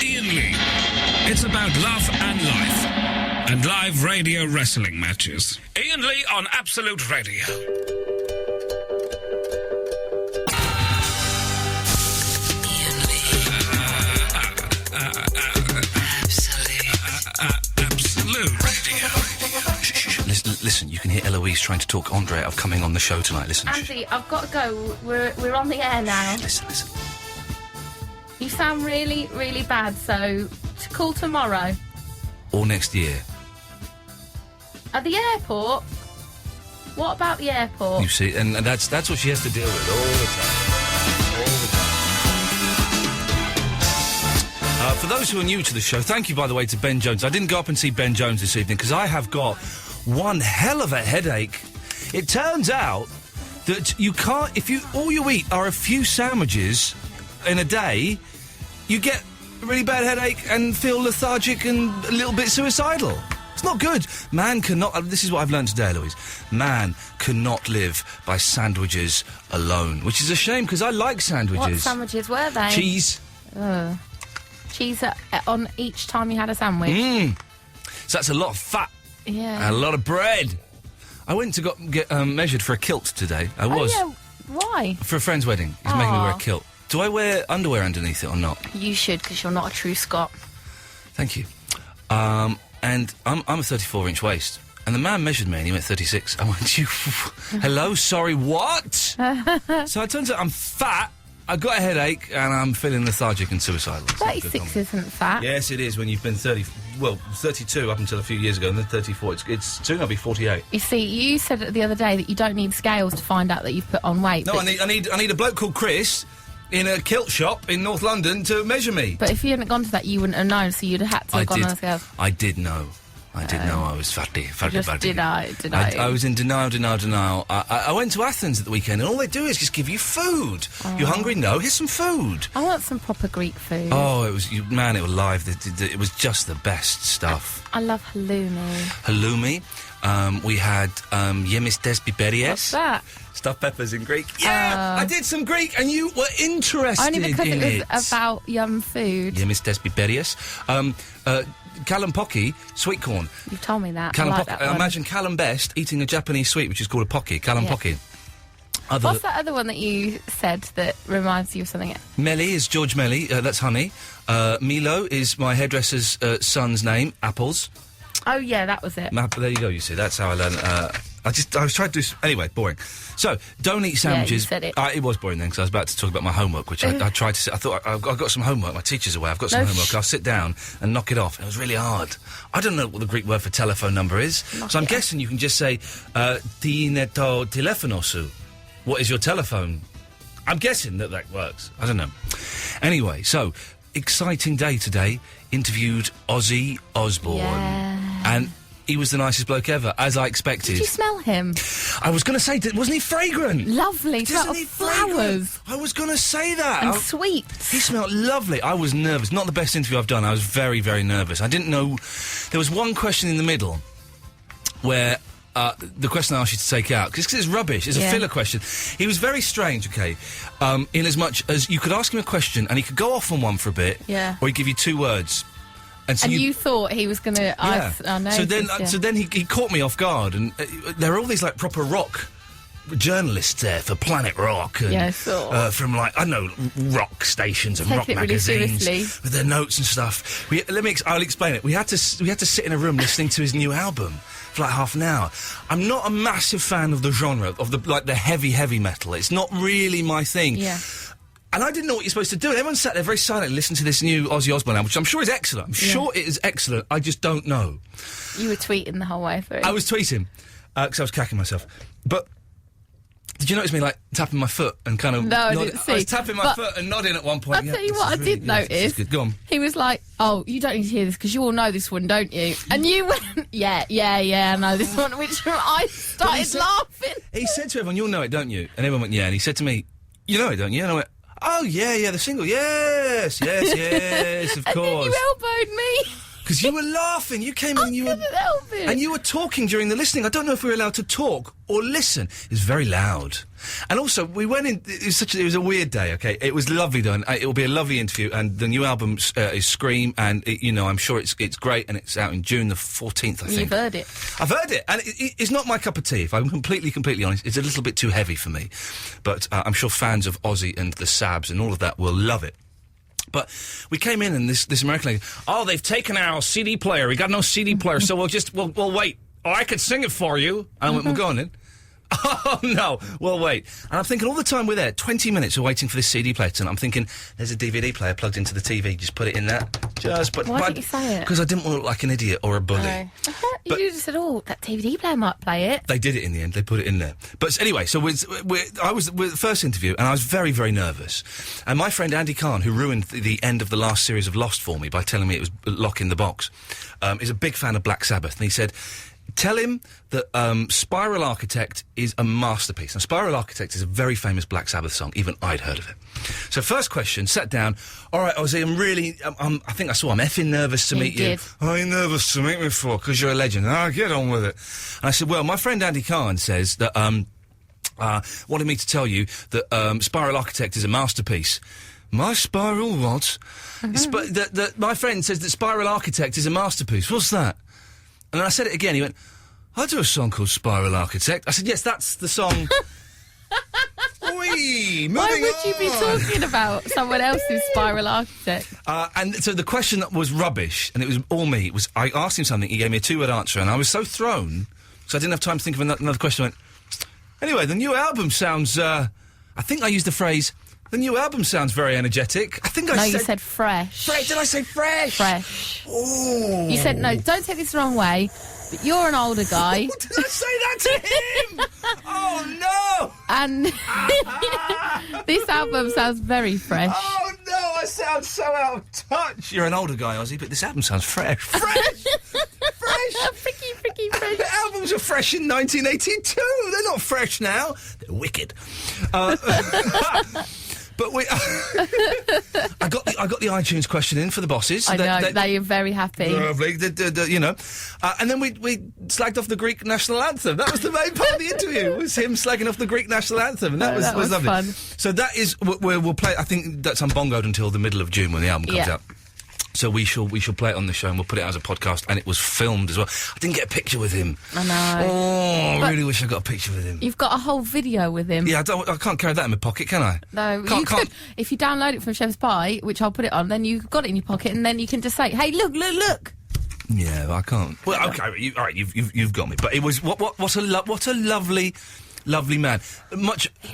Iain Lee. It's about love and life. And live radio wrestling matches. Iain Lee on Absolute Radio. Absolute Radio. Listen, you can hear Eloise trying to talk Andre out of coming on the show tonight. Listen. Andy, I've got to go. We're on the air now. Listen. You sound really, really bad, so to call tomorrow. Or next year. At the airport? What about the airport? You see, and that's what she has to deal with all the time. For those who are new to the show, thank you, by the way, to Ben Jones. I didn't go up and see Ben Jones this evening because I have got one hell of a headache. It turns out that you can't, if all you eat are a few sandwiches in a day, you get a really bad headache and feel lethargic and a little bit suicidal. It's not good. Man cannot... this is what I've learned today, Eloise. Man cannot live by sandwiches alone, which is a shame, because I like sandwiches. What sandwiches were they? Cheese. Cheese on each time you had a sandwich? So that's a lot of fat. Yeah. And a lot of bread. I went to get measured for a kilt today. I was. Oh, yeah. Why? For a friend's wedding. He's making me wear a kilt. Do I wear underwear underneath it or not? You should, because you're not a true Scot. Thank you. And I'm a 34-inch waist. And the man measured me and he went 36. I went, hello, sorry, what? So it turns out I'm fat, I've got a headache, and I'm feeling lethargic and suicidal. 36 isn't fat. Yes, it is when you've been 32 up until a few years ago, and then 34. It's soon I'll be 48. You see, you said the other day that you don't need scales to find out that you've put on weight. No, I need a bloke called Chris in a kilt shop in North London to measure me. But if you hadn't gone to that, you wouldn't have known, so you'd have had to have gone on the scales. I did know. I did know I was fatty. Just deny. I was in denial. I went to Athens at the weekend, and all they do is just give you food. You hungry? No, here's some food. I want some proper Greek food. Oh, it was live. It was just the best stuff. I love halloumi. We had yemis des piperias. What's that? Stuffed peppers in Greek. Yeah, I did some Greek, and you were interested in it. Only because it was about yum food. Yemis des piperias. Kalampoki, sweet corn. You've told me that. I like that one. Imagine Callum Best eating a Japanese sweet, which is called a pocky. Kalampoki. Yeah. What's that other one that you said that reminds you of something? Melly is George Melly. That's honey. Milo is my hairdresser's son's name. Apples. Oh, yeah, that was it. There you go, you see. That's how I learned. I was trying to do... Anyway, boring. So, don't eat sandwiches. Yeah, you said it. It was boring then, because I was about to talk about my homework, which I tried to... I thought, I've got some homework. My teacher's away. I've got some homework. I'll sit down and knock it off. And it was really hard. I don't know what the Greek word for telephone number is. So I'm guessing you can just say, ti είναι το τηλέφωνο σου. What is your telephone? I'm guessing that works. I don't know. Anyway, so, exciting day today. Interviewed Ozzy Osbourne. Yeah. And... he was the nicest bloke ever, as I expected. Did you smell him? I was going to say, wasn't he fragrant? Lovely. Smelled of flowers. I was going to say that. And sweets. He smelled lovely. I was nervous. Not the best interview I've done. I was very, very nervous. I didn't know... There was one question in the middle where the question I asked you to take out, because it's rubbish. It's a filler question. He was very strange, okay, in as much as you could ask him a question and he could go off on one for a bit, or he'd give you two words. And, so you thought he was going to... Yeah. So then he caught me off guard, and there are all these, like, proper rock journalists there for Planet Rock, and from, like, I don't know, rock stations and rock magazines with their notes and stuff. I'll explain it. We had to sit in a room listening to his new album for like half an hour. I'm not a massive fan of the genre, of the heavy metal. It's not really my thing. Yeah. And I didn't know what you're supposed to do. And everyone sat there very silently listening to this new Ozzy Osbourne album, which I'm sure is excellent. I'm sure it is excellent. I just don't know. You were tweeting the whole way through. I was tweeting, because I was cacking myself. But did you notice me, like, tapping my foot and kind of... No, I didn't see. I was tapping my foot and nodding at one point. I'll tell you what I did notice. Go on. He was like, oh, you don't need to hear this, because you all know this one, don't you? And you went, yeah, I know this one, which I started laughing. He said to everyone, you'll know it, don't you? And everyone went, yeah. And he said to me, you know it, don't you? And I went... Oh, yeah, the single. Yes, of course. And then you elbowed me. Because you were laughing. You came in and you were... couldn't help it. And you were talking during the listening. I don't know if we were allowed to talk or listen. It was very loud. And also, we went in... It was a weird day, okay? It was lovely, though. And it will be a lovely interview. And the new album is Scream. And, I'm sure it's great. And it's out in June the 14th, I think. You've heard it. I've heard it. And it's not my cup of tea, if I'm completely honest. It's a little bit too heavy for me. But I'm sure fans of Ozzy and the Sabs and all of that will love it. But we came in and this American lady, they've taken our CD player. We got no CD player, so we'll wait. Oh, I could sing it for you. And I went, well, go on then. Oh, no, we'll wait. And I'm thinking all the time we're there, 20 minutes we're waiting for this CD player to, and I'm thinking, there's a DVD player plugged into the TV, just put it in there. Why didn't you say it? Because I didn't want to look like an idiot or a bully. No. You just said, that DVD player might play it. They did it in the end, they put it in there. But anyway, so I was with the first interview, and I was very, very nervous. And my friend Andy Kahn, who ruined the end of the last series of Lost for me by telling me it was Lock in the Box, is a big fan of Black Sabbath, and he said... Tell him that Spiral Architect is a masterpiece. Now, Spiral Architect is a very famous Black Sabbath song. Even I'd heard of it. So, first question, sat down. All right, Ozzy, I think I'm effing nervous to meet you. Oh, are you nervous to meet me for? Because you're a legend. Get on with it. And I said, well, my friend Andy Kahn says that, wanted me to tell you that Spiral Architect is a masterpiece. My Spiral what? My friend says that Spiral Architect is a masterpiece. What's that? And then I said it again. He went, I do a song called Spiral Architect. I said, yes, that's the song. Why would you be talking about someone else's Spiral Architect? And so the question was rubbish, and it was all me. I asked him something, he gave me a two-word answer, and I was so thrown, so I didn't have time to think of another question. I went, anyway, the new album sounds... I think I used the phrase... The new album sounds very energetic. I think you said fresh. Did I say fresh? Fresh. Oh. You said, no, don't take this the wrong way, but you're an older guy. Did I say that to him? Oh, no! And this album sounds very fresh. Oh, no, I sound so out of touch. You're an older guy, Ozzy, but this album sounds fresh. Fresh! Fresh! Freaky fresh. The albums were fresh in 1982. They're not fresh now. They're wicked. But I got the iTunes question in for the bosses. I know, they are very happy. Lovely, and then we slagged off the Greek national anthem. That was the main part of the interview, was him slagging off the Greek national anthem, and that was lovely. Fun. So that is, we'll play, I think that's unbongoed until the middle of June when the album comes out. So we shall play it on the show, and we'll put it out as a podcast, and it was filmed as well. I didn't get a picture with him. I know. Oh, I really wish I got a picture with him. You've got a whole video with him. Yeah, I can't carry that in my pocket, can I? No, you could. If you download it from Chef's Pie, which I'll put it on, then you've got it in your pocket, and then you can just say, "Hey, look." Yeah, I can't. Well, okay, all right, you've got me. But it was what a lovely man. He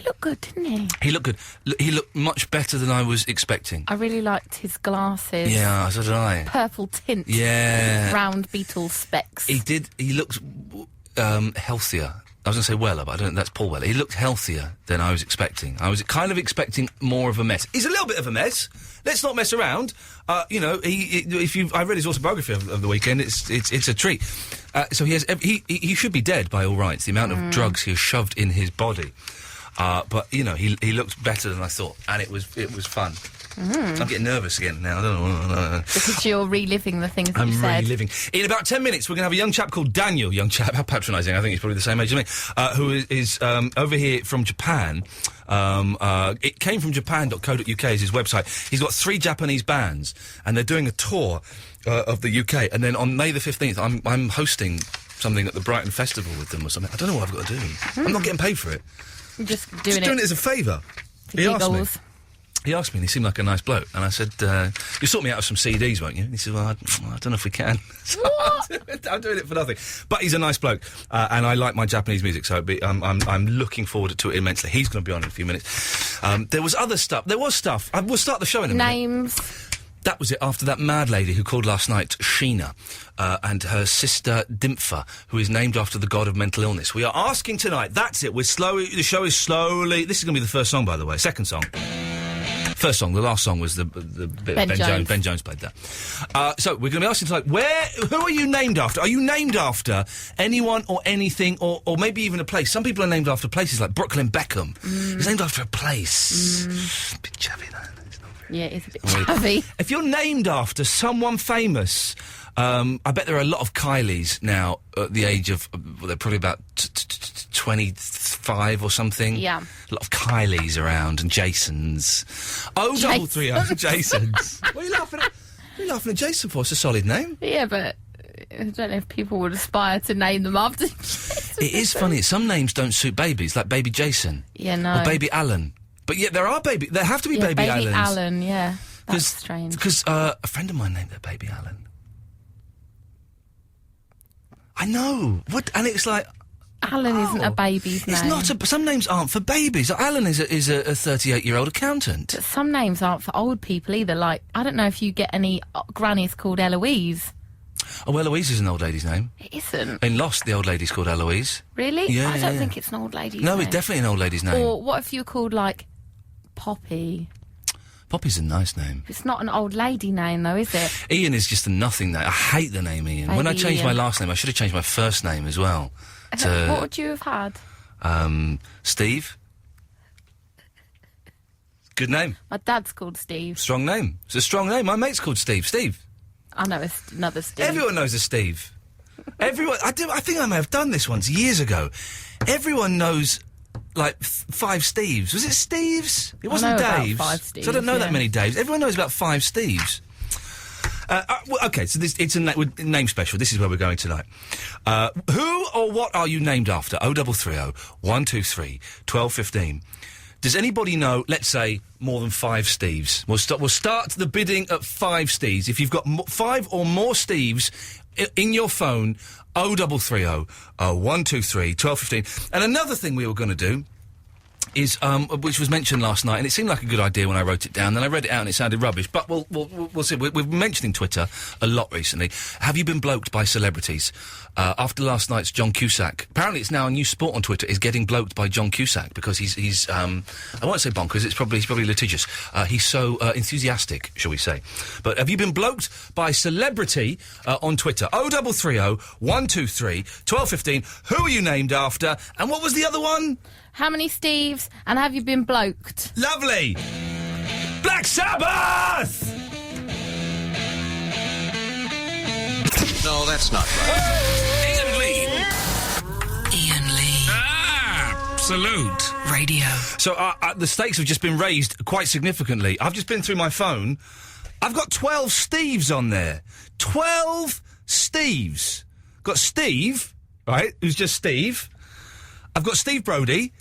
looked good, didn't he? He looked good. He looked much better than I was expecting. I really liked his glasses. Yeah, so did I. Purple tint. Yeah. Round beetle specs. He did. He looked healthier. I was going to say Weller, but I don't. That's Paul Weller. He looked healthier than I was expecting. I was kind of expecting more of a mess. He's a little bit of a mess. Let's not mess around. I read his autobiography of the weekend. It's a treat. So he should be dead by all rights. The amount of drugs he has shoved in his body. But he looked better than I thought, and it was fun. I'm getting nervous again now. I don't know. Because you're reliving the things that you said. I'm reliving. In about 10 minutes, we're going to have a young chap called Daniel. Young chap, how patronising. I think he's probably the same age as me. Who is over here from Japan. It came from japan.co.uk is his website. He's got 3 Japanese bands, and they're doing a tour of the UK. And then on May the 15th, I'm hosting something at the Brighton Festival with them or something. I don't know what I've got to do. I'm not getting paid for it. I'm just doing it as a favour. He asked me, and he seemed like a nice bloke. And I said, "You'll sort me out with some CDs, won't you?" And he said, "Well, I don't know if we can." So I'm doing it for nothing. But he's a nice bloke, and I like my Japanese music, so I'm looking forward to it immensely. He's going to be on in a few minutes. There was other stuff. There was stuff. We'll start the show in a minute. Names. That was it, after that mad lady who called last night, Sheena, and her sister, Dimpha, who is named after the god of mental illness. We are asking tonight, that's it, the show is slowly... This is going to be the first song, by the way, second song. First song, the last song was the bit Ben Jones. Ben Jones played that. So we're going to be asking tonight, who are you named after? Are you named after anyone or anything, or maybe even a place? Some people are named after places, like Brooklyn Beckham. He's named after a place. A bit chubby, though. Yeah, it's a bit chubby. If you're named after someone famous, I bet there are a lot of Kylies now at the age of, they're probably about 25 or something. Yeah. A lot of Kylies around and Jasons. 0330 Jasons. What are you laughing at? What are you laughing at Jason for? It's a solid name. Yeah, but I don't know if people would aspire to name them after. It is funny. Some names don't suit babies, like Baby Jason. Yeah, no. Or Baby Alan. But yet there have to be Yeah, Baby Allens. Alan, yeah. That's strange. Because a friend of mine named their baby Alan. I know. What? And it's like... Alan isn't a baby's name. It's not. Some names aren't for babies. Alan is a 38-year-old accountant. But some names aren't for old people either. Like, I don't know if you get any grannies called Eloise. Oh, Eloise is an old lady's name. It isn't. In Lost, the old lady's called Eloise. Really? Yeah, I don't yeah. think it's an old lady's No, name. it's definitely an old lady's name. Or what if you're called, like, Poppy? Poppy's a nice name. It's not an old lady name, though, is it? Ian is just a nothing name. I hate the name Ian. When I Baby changed my Ian. last name, I should have changed my first name as well. What would you have had? Steve. Good name. My dad's called Steve. Strong name. It's a strong name. My mate's called Steve. Steve. I know another Steve. Everyone knows a Steve. Everyone. I think I may have done this once years ago. Everyone knows, like, 5 Steves. Was it Steves? It wasn't know about Daves. 5 Steves, So I don't know yeah. that many Daves. Everyone knows about 5 Steves. Well, okay, so it's a name special. This is where we're going tonight. Who or what are you named after? 0330 123 1215. Does anybody know, let's say, more than 5 Steves? We'll start the bidding at 5 Steves. If you've got 5 or more Steves in your phone, 0330 123 1215. And another thing we were going to do is, which was mentioned last night, and it seemed like a good idea when I wrote it down. Then I read it out and it sounded rubbish. But we'll see. We've been mentioning Twitter a lot recently. Have you been bloked by celebrities? After last night's John Cusack, apparently it's now a new sport on Twitter, is getting bloked by John Cusack because he's I won't say bonkers. He's probably litigious. He's so enthusiastic, shall we say? But have you been bloked by celebrity on Twitter? 0330 123 1215. Who are you named after? And what was the other one? How many Steves? And have you been bloked? Lovely! Black Sabbath! No, that's not right. Ian Lee. Ian Lee. Absolute. Radio. So the stakes have just been raised quite significantly. I've just been through my phone. I've got 12 Steves on there. 12 Steves. Got Steve, right, who's just Steve. I've got Steve Brodie,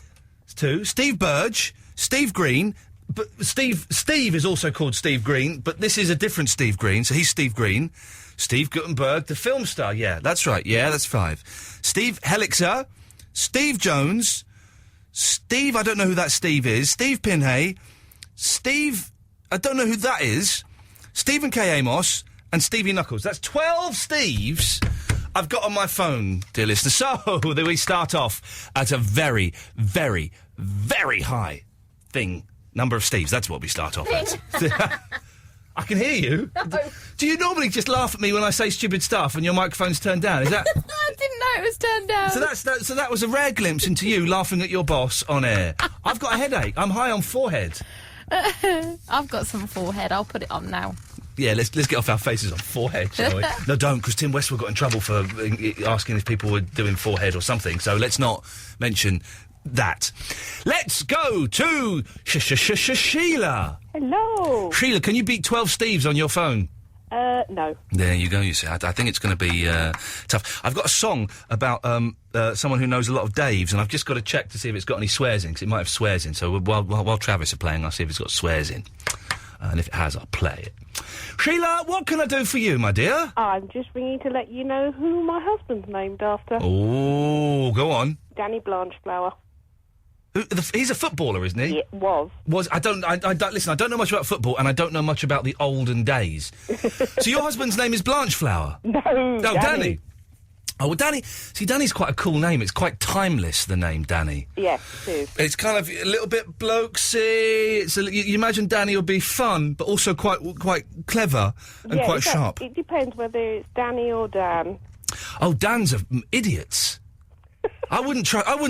2. Steve Burge, Steve Green. But Steve is also called Steve Green, but this is a different Steve Green, so he's Steve Green. Steve Guttenberg, the film star, yeah, that's right, yeah, that's 5. Steve Helixer, Steve Jones, Steve, I don't know who that Steve is, Steve Pinhay, Steve, I don't know who that is, Stephen K. Amos, and Stevie Knuckles. That's 12 Steves I've got on my phone, dear listener. So, we start off at a very, very, very high number of Steves. That's what we start off at. I can hear you. No. Do you normally just laugh at me when I say stupid stuff and your microphone's turned down? Is that... I didn't know it was turned down. So that was a rare glimpse into you laughing at your boss on air. I've got a headache. I'm high on forehead. I've got some forehead. I'll put it on now. Yeah, let's get off our faces on forehead, shall we? No, don't, because Tim Westwood got in trouble for asking if people were doing forehead or something, so let's not mention that. Let's go to Sheila. Hello. Sheila, can you beat 12 Steves on your phone? No. There you go, you see. I think it's going to be tough. I've got a song about someone who knows a lot of Daves, and I've just got to check to see if it's got any swears in, because it might have swears in. So while Travis are playing, I'll see if it's got swears in. And if it has, I'll play it. Sheila, what can I do for you, my dear? I'm just ringing to let you know who my husband's named after. Oh, go on. Danny Blanchflower. He's a footballer, isn't he? It was. I don't listen, I don't know much about football, and I don't know much about the olden days. So your husband's name is Blanchflower? No, Danny. Oh, well, Danny... See, Danny's quite a cool name. It's quite timeless, the name Danny. Yes, it is. It's kind of a little bit blokesy. You imagine Danny would be fun, but also quite clever and quite sharp. It depends whether it's Danny or Dan. Oh, Dan's idiots. I wouldn't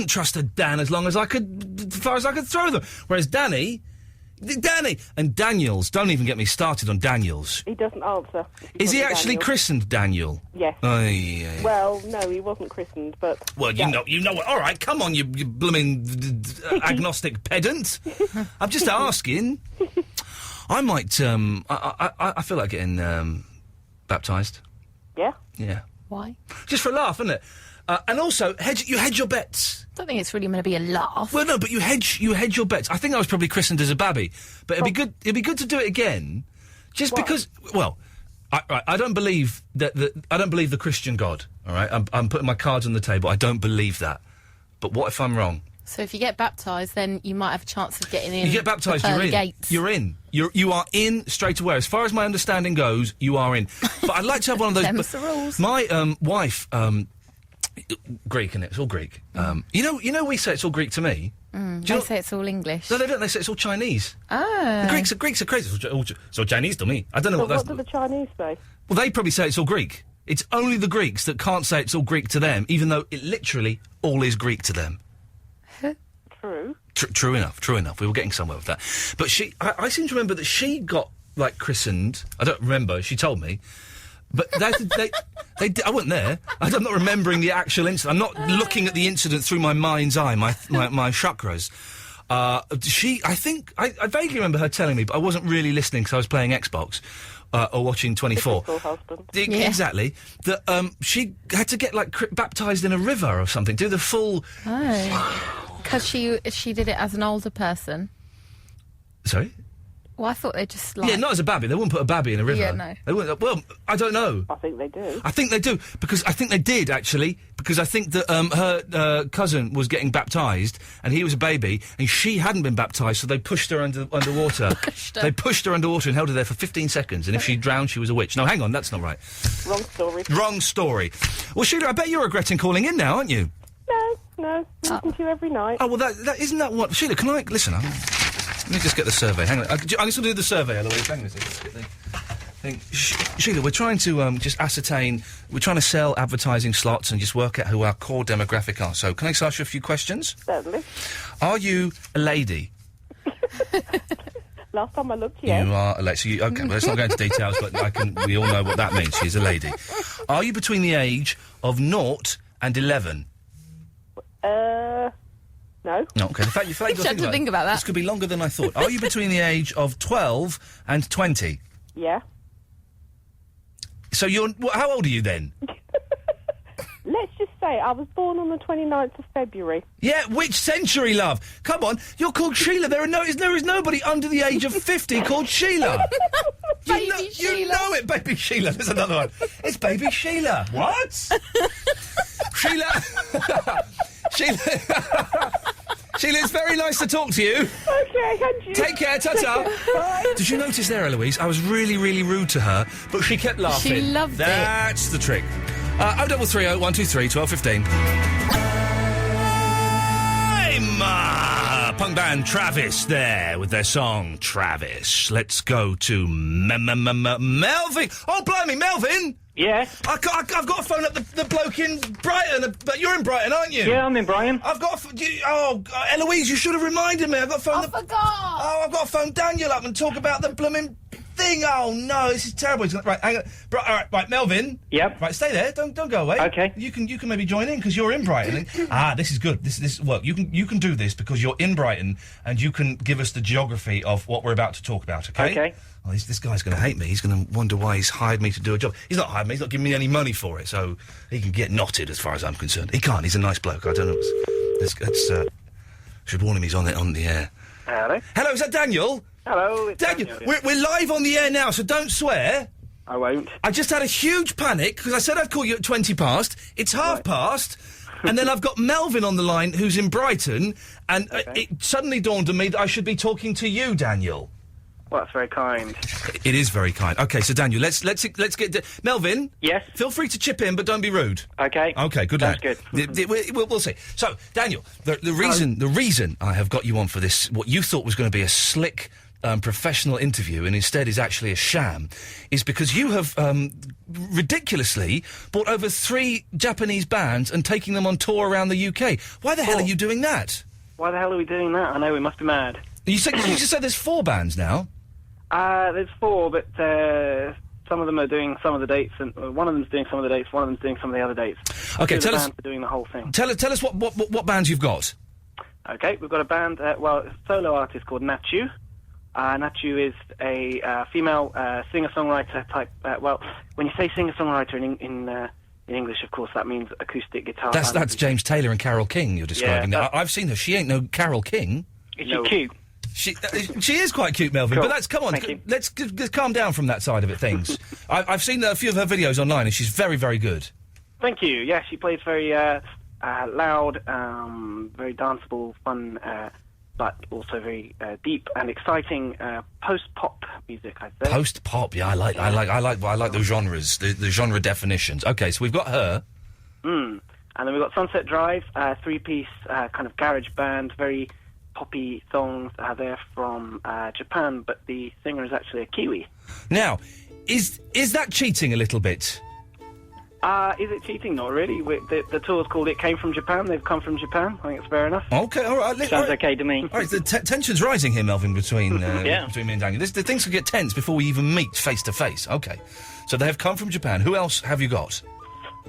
trust a Dan as far as I could throw them. Whereas Danny Danny! And Daniels. Don't even get me started on Daniels. He doesn't answer. Is he actually christened Daniel? Yes. Oh, yeah. Well, no, he wasn't christened, but... Well, you know what. All right, come on, you blooming agnostic pedant. I'm just asking. I might, I feel like getting, baptised. Yeah? Yeah. Why? Just for a laugh, isn't it? And also, you hedge your bets. I don't think it's really going to be a laugh. Well, no, but you hedge your bets. I think I was probably christened as a babby, but it'd be good to do it again, just because. Well, I don't believe that. I don't believe the Christian God. All right, I'm putting my cards on the table. I don't believe that. But what if I'm wrong? So if you get baptised, then you might have a chance of getting in. You get baptised, you're in. Gates. You're in. You are in straight away. As far as my understanding goes, you are in. But I'd like to have one of those. Them's the rules. My wife. Greek, innit? It's all Greek. You know, we say it's all Greek to me. They say it's all English. No, they don't. They say it's all Chinese. Ah. The Greeks are crazy. It's all Chinese to me. I don't know So what that's. what do the Chinese say? Well, they probably say it's all Greek. It's only the Greeks that can't say it's all Greek to them, even though it literally all is Greek to them. True. True enough. We were getting somewhere with that. But I seem to remember that she got, like, christened. I don't remember. She told me. But they I wasn't there. I'm not remembering the actual incident. I'm not looking at the incident through my mind's eye, my chakras. I vaguely remember her telling me, but I wasn't really listening because I was playing Xbox or watching 24. Husband. Exactly. That she had to get, like, baptised in a river or something. Do the full. Oh. Because she did it as an older person. Sorry. Well, I thought they just like... Yeah, not as a babby. They wouldn't put a babby in a river. Yeah, no. They wouldn't, well, I don't know. I think they do. I think they do, because I think they did, actually, because I think that her cousin was getting baptised, and he was a baby, and she hadn't been baptised, so they pushed her underwater. They pushed her underwater and held her there for 15 seconds, and if she drowned, she was a witch. No, hang on, that's not right. Wrong story. Wrong story. Well, Sheila, I bet you're regretting calling in now, aren't you? No. Listen to you every night. Oh, well, that isn't that what... Sheila, can I... Listen, let me just get the survey. Hang on. I'm just going to do the survey, Eloise. Hang on a second. Sheila, we're trying to just ascertain... We're trying to sell advertising slots and just work out who our core demographic are. So, can I just ask you a few questions? Certainly. Are you a lady? Last time I looked, yes. You are a lady. So okay, well, let's not go into details, but we all know what that means. She's a lady. Are you between the age of 0 and 11? No. No, okay. In fact, you had to think about that. This could be longer than I thought. Are you between the age of 12 and 20? Yeah. So how old are you then? Let's just say I was born on the 29th of February. Yeah, which century, love? Come on, you're called Sheila. There is nobody under the age of 50 called Sheila. Baby Sheila. You know it, Baby Sheila. There's another one. It's Baby Sheila. What? Sheila. Sheila, it's very nice to talk to you. Okay, and you. Take care, ta-ta. Did you notice there, Eloise? I was really, really rude to her, but she kept laughing. She loved it. That's the trick. 0330 123 1215. Punk band Travis there with their song Travis. Let's go to Melvin. Oh, blimey, Melvin! Yeah? I've got to phone up the bloke in Brighton. But you're in Brighton, aren't you? Yeah, I'm in Brighton. I've got Eloise, you should have reminded me. I've got to phone forgot. Oh, I've got to phone Daniel up and talk about the blooming thing. Oh, no, this is terrible. Right, hang on. Right, Melvin. Yep. Right, stay there. Don't go away. Okay. You can maybe join in because you're in Brighton. This is good. This work. You can do this because you're in Brighton and you can give us the geography of what we're about to talk about, okay? Okay. Oh, this guy's going to hate me. He's going to wonder why he's hired me to do a job. He's not hired me. He's not giving me any money for it, so he can get knotted as far as I'm concerned. He can't. He's a nice bloke. I don't know. Should warn him he's on the air. Hello. Hello, is that Daniel? Hello, it's Daniel, yeah. we're live on the air now, so don't swear. I won't. I just had a huge panic because I said I'd call you at 20 past. It's half past. And then I've got Melvin on the line who's in Brighton, and it suddenly dawned on me that I should be talking to you, Daniel. Well, that's very kind. It is very kind. Okay, so Daniel, let's get Melvin. Yes. Feel free to chip in, but don't be rude. Okay. Okay, good Sounds lad. good. We'll see. So, Daniel, the reason I have got you on for this, what you thought was going to be a slick, professional interview, and instead is actually a sham, is because you have ridiculously brought over 3 Japanese bands and taking them on tour around the UK. Why the hell are you doing that? Why the hell are we doing that? I know, we must be mad. You just said there's 4 bands now? There's 4, but some of them are doing some of the dates, and one of them's doing some of the dates, one of them's doing some of the other dates. Okay, Two of tell the us... bands are doing the whole thing. Tell us what bands you've got. Okay, we've got a band, a solo artist called Nachu. Nachu is a female singer-songwriter type. When you say singer-songwriter in English, of course, that means acoustic guitar. That's James Taylor and Carole King you're describing. Yeah, I've seen her. She ain't no Carole King. Is she cute? She is quite cute, Melvin. Cool. But come on, Thank you. let's calm down from that side of it. Things. I've seen a few of her videos online, and she's very, very good. Thank you. Yeah, she plays very loud, very danceable, fun, but also very deep and exciting post-pop music, I'd say. Post-pop, yeah, I like those genres, the genre definitions. Okay, so we've got her. And then we've got Sunset Drive, 3-piece kind of garage band, very poppy songs. They're from Japan, but the singer is actually a Kiwi. Now, is that cheating a little bit? Is it cheating? Not really. The tour's called It Came From Japan. They've come from Japan. I think it's fair enough. Okay, all right. Sounds okay to me. All right, the tension's rising here, Melvin, between between me and Daniel. The things could get tense before we even meet face to face. Okay, so they have come from Japan. Who else have you got?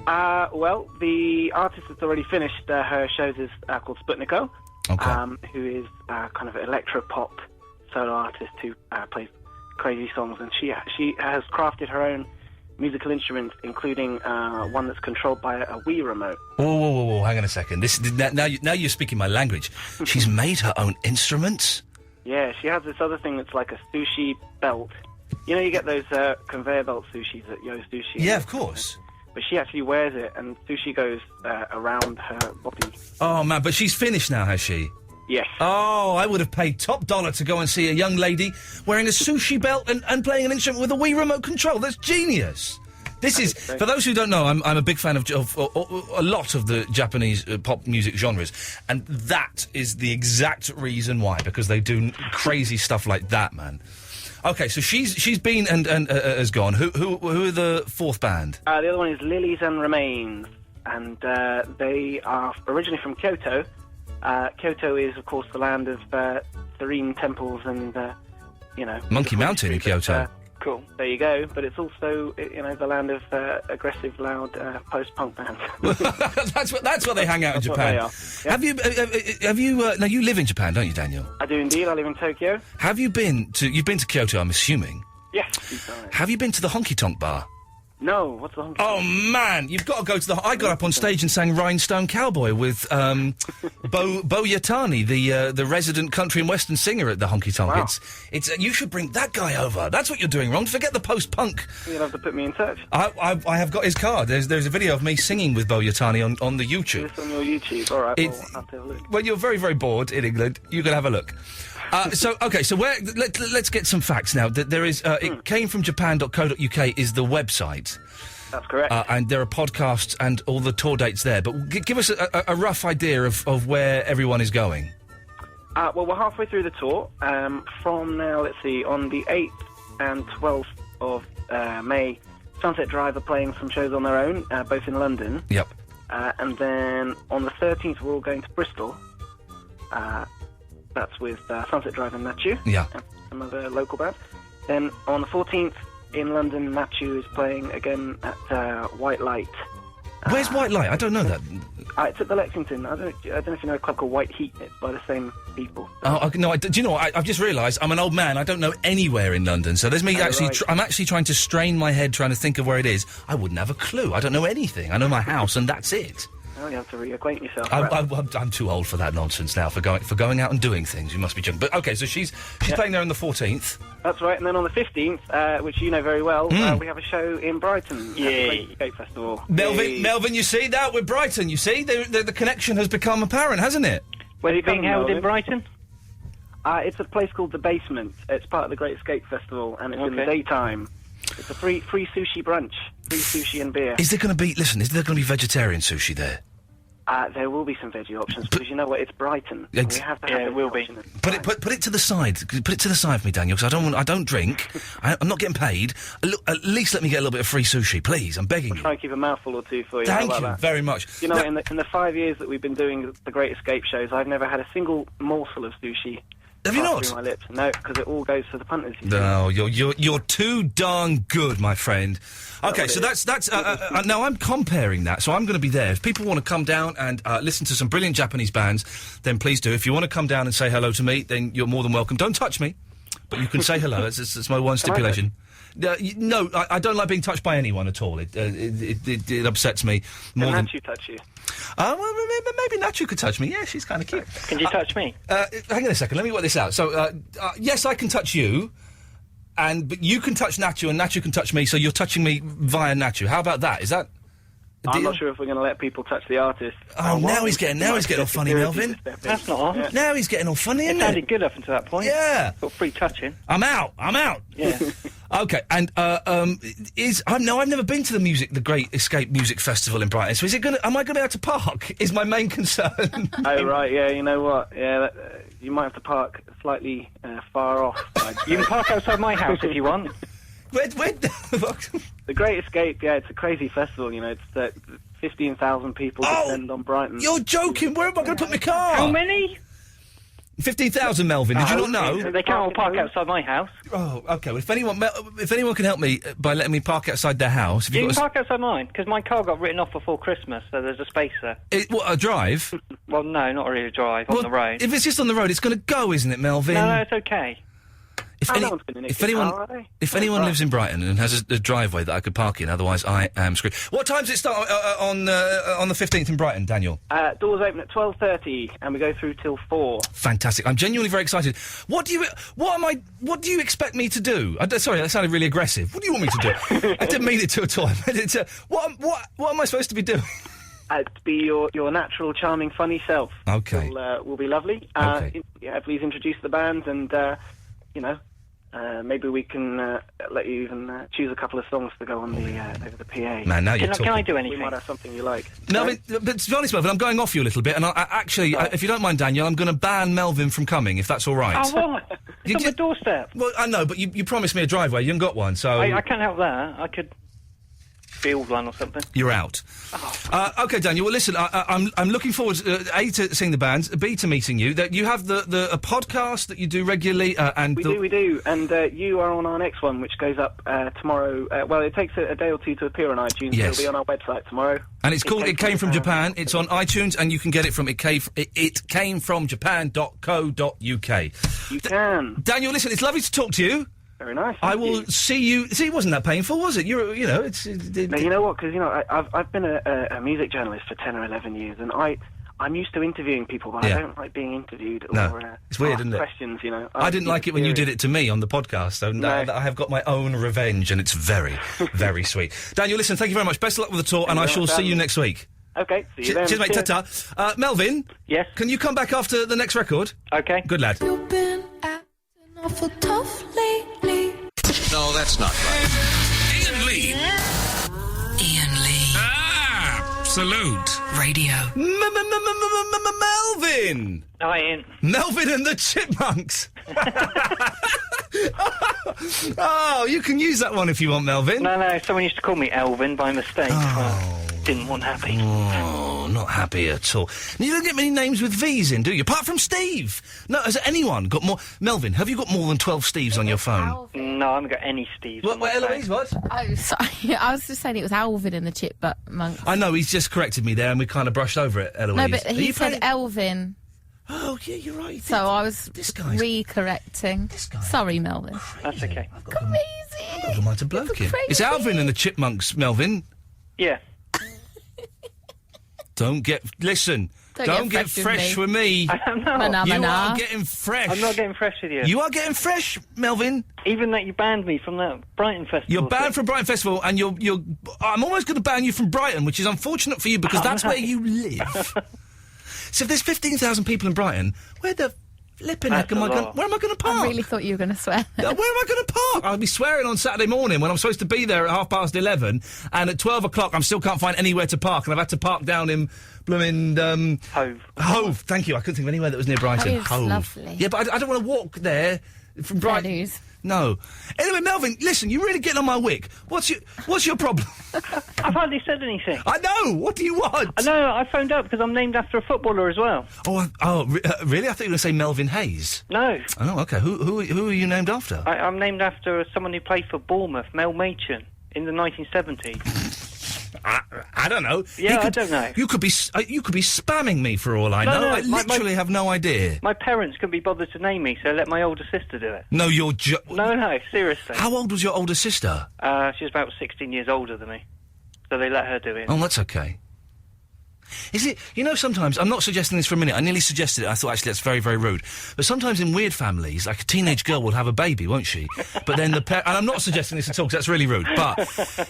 Well, the artist that's already finished her shows is called Sputniko, who is kind of an electro-pop solo artist who plays crazy songs, and she has crafted her own musical instruments, including one that's controlled by a Wii remote. Whoa, hang on a second. Now you're speaking my language. She's made her own instruments? Yeah, she has this other thing that's like a sushi belt. You know, you get those conveyor belt sushis at Yo Sushi. Yeah, of course. But she actually wears it, and sushi goes around her body. Oh, man, but she's finished now, has she? Yes. Oh, I would have paid top dollar to go and see a young lady wearing a sushi belt and playing an instrument with a Wii remote control. That's genius. This is, for those who don't know, I'm a big fan of a lot of the Japanese pop music genres, and that is the exact reason why, because they do crazy stuff like that, man. Okay, so she's been and has gone. Who are the 4th band? The other one is Lilies and Remains, and they are originally from Kyoto. Kyoto is, of course, the land of serene temples and, Monkey Mountain in Kyoto. Cool. There you go. But it's also, the land of aggressive, loud post-punk bands. that's what they hang out in Japan. What they are. Yep. Have you? Now you live in Japan, don't you, Daniel? I do indeed. I live in Tokyo. Have you been to? You've been to Kyoto, I'm assuming. Yes. Have you been to the honky tonk bar? No, what's the honky? Oh man, you've got to go to the. I got up on stage and sang "Rhinestone Cowboy" with Bo Yatani, the resident country and western singer at the honky tonk. Wow. It's you should bring that guy over. That's what you're doing wrong. Forget the post punk. You'll have to put me in touch. I have got his card. There's a video of me singing with Bo Yatani on the YouTube. It's on your YouTube. All right. Well, I'll have to have a look. When you're very, very bored in England, you can have a look. So let's get some facts now. There is it came from Japan.co.uk is the website. That's correct. And there are podcasts and all the tour dates there. But give us a rough idea of where everyone is going. Well, we're halfway through the tour. From now, let's see, on the 8th and 12th of May, Sunset Drive are playing some shows on their own, both in London. Yep. And then on the 13th, we're all going to Bristol. That's with Sunset Drive and Nachu. Yeah. And some other local bands. Then on the 14th, in London, Nachu is playing again at White Light. Where's White Light? I don't know that. It's at the Lexington. I don't know if you know a club called White Heat. It's by the same people. Oh, no, do you know what? I've just realised I'm an old man. I don't know anywhere in London. So there's me actually... Right. I'm actually trying to strain my head trying to think of where it is. I wouldn't have a clue. I don't know anything. I know my house and that's it. Well, you have to reacquaint yourself. I'm too old for that nonsense now, for going out and doing things. You must be joking. But, OK, so she's playing there on the 14th. That's right. And then on the 15th, which you know very well, we have a show in Brighton. Yay. At the Great Escape Festival. Melvin, you see that? With Brighton, you see? The connection has become apparent, hasn't it? Where's Is it being held in Brighton? It's a place called The Basement. It's part of the Great Escape Festival, and it's in the daytime. It's a free sushi brunch. Free sushi and beer. Is there going to be vegetarian sushi there? There will be some veggie options, because you know what, it's Brighton. We have to have there will be. Put it to the side. Put it to the side for me, Daniel, because I don't drink. I'm not getting paid. At least let me get a little bit of free sushi, please. I'm begging you. Try and keep a mouthful or two for you. Thank How you about that? very much. You know, Now- in the 5 years that we've been doing the Great Escape shows, I've never had a single morsel of sushi Have you not? Through my lips. No, because it all goes to the punters. You see. No, you're too darn good, my friend. Okay, so that's now I'm comparing that, so I'm going to be there. If people want to come down and listen to some brilliant Japanese bands, then please do. If you want to come down and say hello to me, then you're more than welcome. Don't touch me, but you can say hello. That's my one stipulation. No, I don't like being touched by anyone at all. It upsets me more than... Nacho touch you? Well, maybe Nacho could touch me. Yeah, she's kind of cute. Can you touch me? Hang on a second, let me work this out. So, yes, I can touch you, but you can touch Nacho and Nacho can touch me, so you're touching me via Nacho. How about that? Is that... I'm not sure if we're going to let people touch the artist. Oh, now he's getting all funny, Melvin. That's not on. Yeah. Now he's getting all funny, isn't It sounded good up until that point. Yeah. Got free touching. I'm out. Yeah. Okay, and I've never been to the Great Escape Music Festival in Brighton. So am I going to be able to park? Is my main concern. Oh right, yeah. You know what? Yeah, you might have to park slightly far off. You can park outside my house if you want. Where? The Great Escape, yeah, it's a crazy festival. You know, it's 15,000 people descend on Brighton. You're joking. Where am I going to put my car? How many? 15,000, Melvin. Did you not know? They can't all park outside my house. Oh, okay. Well, if anyone can help me by letting me park outside their house... You can park outside mine, because my car got written off before Christmas, so there's a space there. What, a drive? Well, no, not really a drive, on the road. If it's just on the road, it's going to go, isn't it, Melvin? No, it's okay. If anyone lives in Brighton and has a driveway that I could park in, otherwise I am screwed. What time does it start on the 15th in Brighton, Daniel? Doors open at 12:30 and we go through till 4. Fantastic! I'm genuinely very excited. What do you expect me to do? Sorry, that sounded really aggressive. What do you want me to do? I didn't mean it to at all. What am I supposed to be doing? To be your natural, charming, funny self. Okay. Will be lovely. Okay. Please introduce the band and, maybe we can let you even choose a couple of songs to go on over the PA. Man, now you're talking. Can I do anything? We might have something you like. Melvin, but to be honest, Melvin, I'm going off you a little bit, and if you don't mind, Daniel, I'm going to ban Melvin from coming, if that's all right. Oh, what? It's on the doorstep. Well, I know, but you promised me a driveway. You haven't got one, so... I can't help that. I could build one or something. You're out. Okay, Daniel. Well, listen. I'm looking forward A, to seeing the bands, B, to meeting you. That you have a podcast that you do regularly, and we do, and you are on our next one, which goes up tomorrow. Well, it takes a day or two to appear on iTunes. Yes. So it'll be on our website tomorrow. And it's called It Came From Japan. It's on iTunes, and you can get it from itcamefromjapan.co.uk. You can. Daniel, listen. It's lovely to talk to you. Very nice. I will see you. See, it wasn't that painful, was it? No, you know what? Because I've been a music journalist for 10 or 11 years, and I'm used to interviewing people, but I don't like being interviewed or it's weird, isn't it? Questions, you know. I didn't like it when you did it to me on the podcast, so I have got my own revenge, and it's very, very sweet. Daniel, listen, thank you very much. Best of luck with the tour, and I shall see you next week. Okay, see you then. Cheers, mate. Ta-ta. Melvin? Yes? Can you come back after the next record? Okay. Good lad. You've been acting awful tough lately. No, that's not right. Iain Lee. Iain Lee. Absolute Radio. Melvin! Hi, Ian. Melvin and the Chipmunks! Oh, you can use that one if you want, Melvin. No, someone used to call me Elvin by mistake. Didn't want happy. Oh, not happy at all. You don't get many names with V's in, do you? Apart from Steve. No, has anyone got more... Melvin, have you got more than 12 Steves on your phone? No, I haven't got any Steves. What, Eloise, what? Oh, sorry. I was just saying it was Alvin and the Chipmunks. I know, he's just corrected me there and we kind of brushed over it, Eloise. No, but he said Elvin. Oh, yeah, you're right. So I was re-correcting. Sorry, Melvin. That's okay. Crazy. I've got a mighty bloke here. It's Alvin and the Chipmunks, Melvin. Yeah. Don't get fresh with me. I'm not. You are getting fresh. I'm not getting fresh with you. You are getting fresh, Melvin. Even that you banned me from that Brighton Festival. You're banned from Brighton Festival, and I'm almost going to ban you from Brighton, which is unfortunate for you because that's where you live. So if there's 15,000 people in Brighton, where the flipping heck where am I going to park? I really thought you were going to swear. Where am I going to park? I'll be swearing on Saturday morning when I'm supposed to be there at 11:30, and at 12 o'clock I still can't find anywhere to park, and I've had to park down in blooming Hove. Thank you. I couldn't think of anywhere that was near Brighton. That is lovely. Yeah, but I don't want to walk there from Brighton. No. Anyway, Melvin, listen, you're really getting on my wick. What's your problem? I've hardly said anything. I know. What do you want? I know. I phoned up because I'm named after a footballer as well. Really? I thought you were going to say Melvin Hayes. No. Oh, okay. Who are you named after? I'm named after someone who played for Bournemouth, Mel Machin, in the 1970s. I don't know. Yeah, I don't know. You could be spamming me for all I know. No, I literally have no idea. My parents couldn't be bothered to name me, so let my older sister do it. No, No, seriously. How old was your older sister? She's about 16 years older than me, so they let her do it. Oh, that's okay. Is it... You know, sometimes... I'm not suggesting this for a minute. I nearly suggested it. I thought, actually, that's very, very rude. But sometimes in weird families, like a teenage girl will have a baby, won't she? But then and I'm not suggesting this at all, because that's really rude. But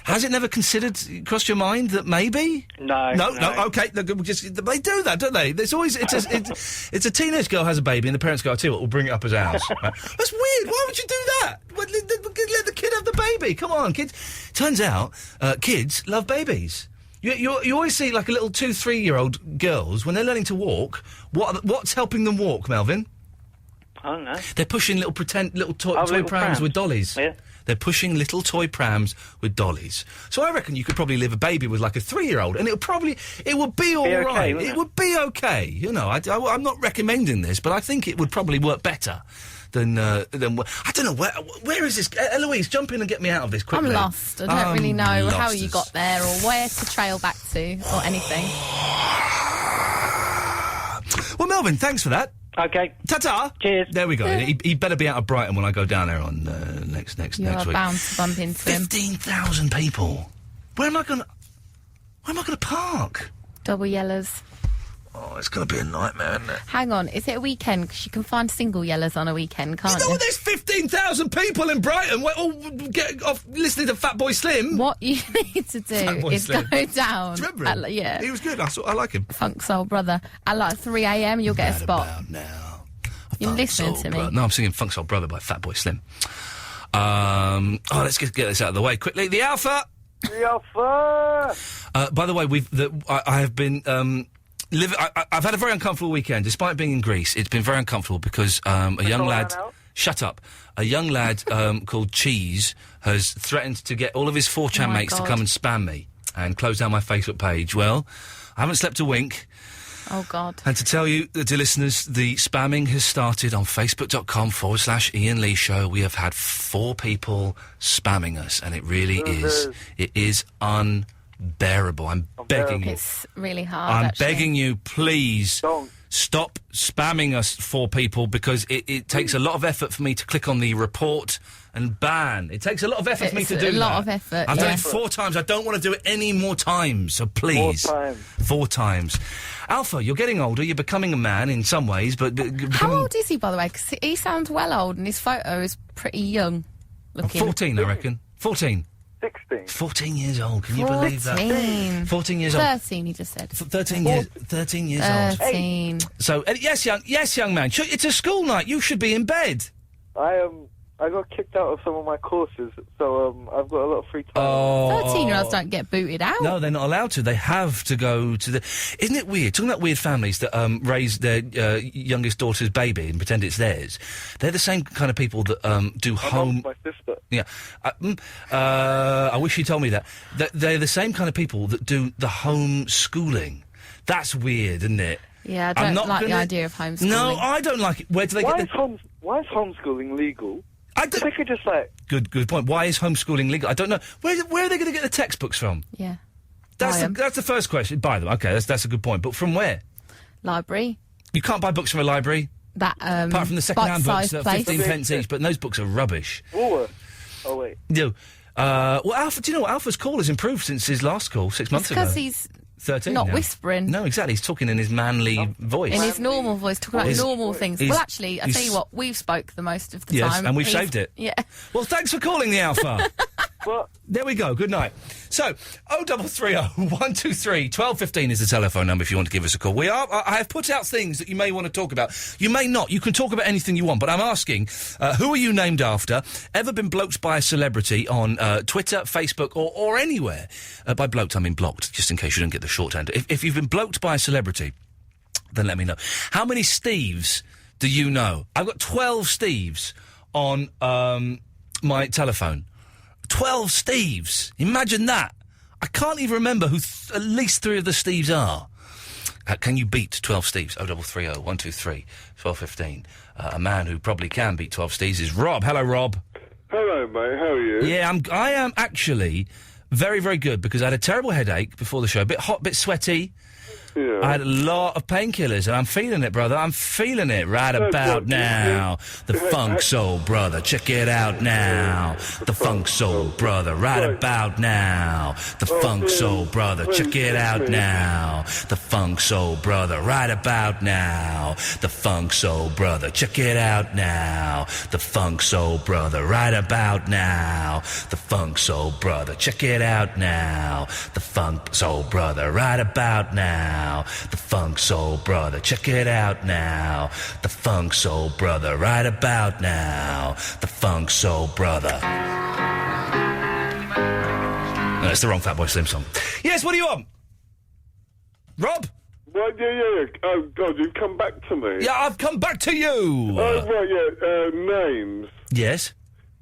has it never crossed your mind that maybe? No. Okay. They do that, don't they? There's always... It's a teenage girl has a baby, and the parents go, I'll tell you what, we'll bring it up as ours. Right? That's weird. Why would you do that? Let the kid have the baby. Come on, kids. Turns out, kids love babies. You always see, like, a little 2-3-year-old girls, when they're learning to walk, what's helping them walk, Melvin? I don't know. They're pushing little toy prams with dollies. Yeah. They're pushing little toy prams with dollies. So I reckon you could probably live a baby with, like, a 3-year-old, and it would be all right. Okay, it would be okay. You know, I'm not recommending this, but I think it would probably work better than I don't know, where is this? Eloise, jump in and get me out of this quickly. I'm lost. I don't really know how you got there or where to trail back to or anything. Well, Melvin, thanks for that. Okay. Ta-ta. Cheers. There we go. He better be out of Brighton when I go down there on next week. You're bound to bump into him. 15,000 people. Where am I going to park? Double yellers. Oh, it's going to be a nightmare, isn't it? Hang on, is it a weekend? Because you can find single yellers on a weekend, can't you? No, there's 15,000 people in Brighton. We're all getting off listening to Fatboy Slim. What you need to do is Slim. go down. Do you remember him? Yeah. He was good. I like him. Funk Soul Brother. At like 3 a.m, you'll get a spot. About now. You're listening to me. No, I'm singing Funk Soul Brother by Fatboy Slim. Let's get this out of the way quickly. The Alpha! The Alpha! By the way, I have been... I've had a very uncomfortable weekend. Despite being in Greece, it's been very uncomfortable because a young lad... Shut up. A young lad called Cheese has threatened to get all of his 4chan mates to come and spam me and close down my Facebook page. Well, I haven't slept a wink. Oh, God. And to tell you, dear listeners, the spamming has started on facebook.com/Iain Lee Show. We have had 4 people spamming us, and it really is unbearable. I'm begging you. It's really hard, I'm begging you, please stop spamming us, 4 people, because it takes a lot of effort for me to click on the report and ban. It takes a lot of effort for me to do that. It's a lot of effort, I've done it 4 times. I don't want to do it any more times, so please. 4 times. Alpha, you're getting older. You're becoming a man in some ways, but... How old is he, by the way? Because he sounds well old, and his photo is pretty young looking. 14, I reckon. 14. 16. 14 years old. Can you believe that? 14 years old. 13, he just said. 13 years old. 13. So, yes, young man. It's a school night. You should be in bed. I got kicked out of some of my courses, so I've got a lot of free time. 13-year-olds don't get booted out. No, they're not allowed to. They have to go to the... Isn't it weird? Talking about weird families that raise their youngest daughter's baby and pretend it's theirs. They're the same kind of people that do home... My sister. Yeah. I wish you told me that. They're the same kind of people that do the homeschooling. That's weird, isn't it? Yeah, I don't like the idea of homeschooling. No, I don't like it. Where do they get Why is homeschooling legal? They could just like... Good point. Why is homeschooling legal? I don't know. Where are they going to get the textbooks from? Yeah. That's the first question. Buy them. Okay, that's a good point. But from where? Library. You can't buy books from a library? Apart from the second-hand books that are 15 pence each, but those books are rubbish. Oh, wait. No. Well, Alpha, do you know what? Alpha's call has improved since his last call 6 months ago. Because he's 13 not now. whispering. No, exactly. He's talking in his manly voice. In his normal voice, talking about normal things. Well, actually, I tell you what, we've spoke the most of the time. Yes, and we've saved it. Yeah. Well, thanks for calling the Alpha. There we go. Good night. So, 0330 123 1215 is the telephone number if you want to give us a call. I have put out things that you may want to talk about. You may not. You can talk about anything you want, but I'm asking, who are you named after? Ever been bloked by a celebrity on Twitter, Facebook, or anywhere? By bloked, I mean blocked, just in case you didn't get the shorthand. If you've been bloked by a celebrity, then let me know. How many Steves do you know? I've got 12 Steves on my telephone. 12 Steves. Imagine that. I can't even remember who at least 3 of the Steves are. Can you beat 12 Steves? 0330 123 1215. A man who probably can beat 12 Steves is Rob. Hello, Rob. Hello, mate. How are you? Yeah, I am actually very, very good because I had a terrible headache before the show. A bit hot, bit sweaty. Yeah. I had a lot of painkillers, and I'm feeling it, brother. I'm feeling it right about now. The Funk Soul Brother, check it out now. The Funk Soul Brother, right about now. The Funk Soul Brother, check it out now. The Funk Soul Brother, right about now. The Funk Soul Brother, check it out now. The Funk Soul Brother, right about now. The Funk Soul Brother, check it out now. The Funk Soul Brother, right about now. The Funk Soul Brother, check it out now. The Funk Soul Brother, right about now. The Funk Soul Brother. No, that's the wrong Fatboy Slim song. Yes, what do you want? Rob? Well, yeah. Oh, God, you've come back to me. Yeah, I've come back to you. Oh, right, yeah. Names. Yes?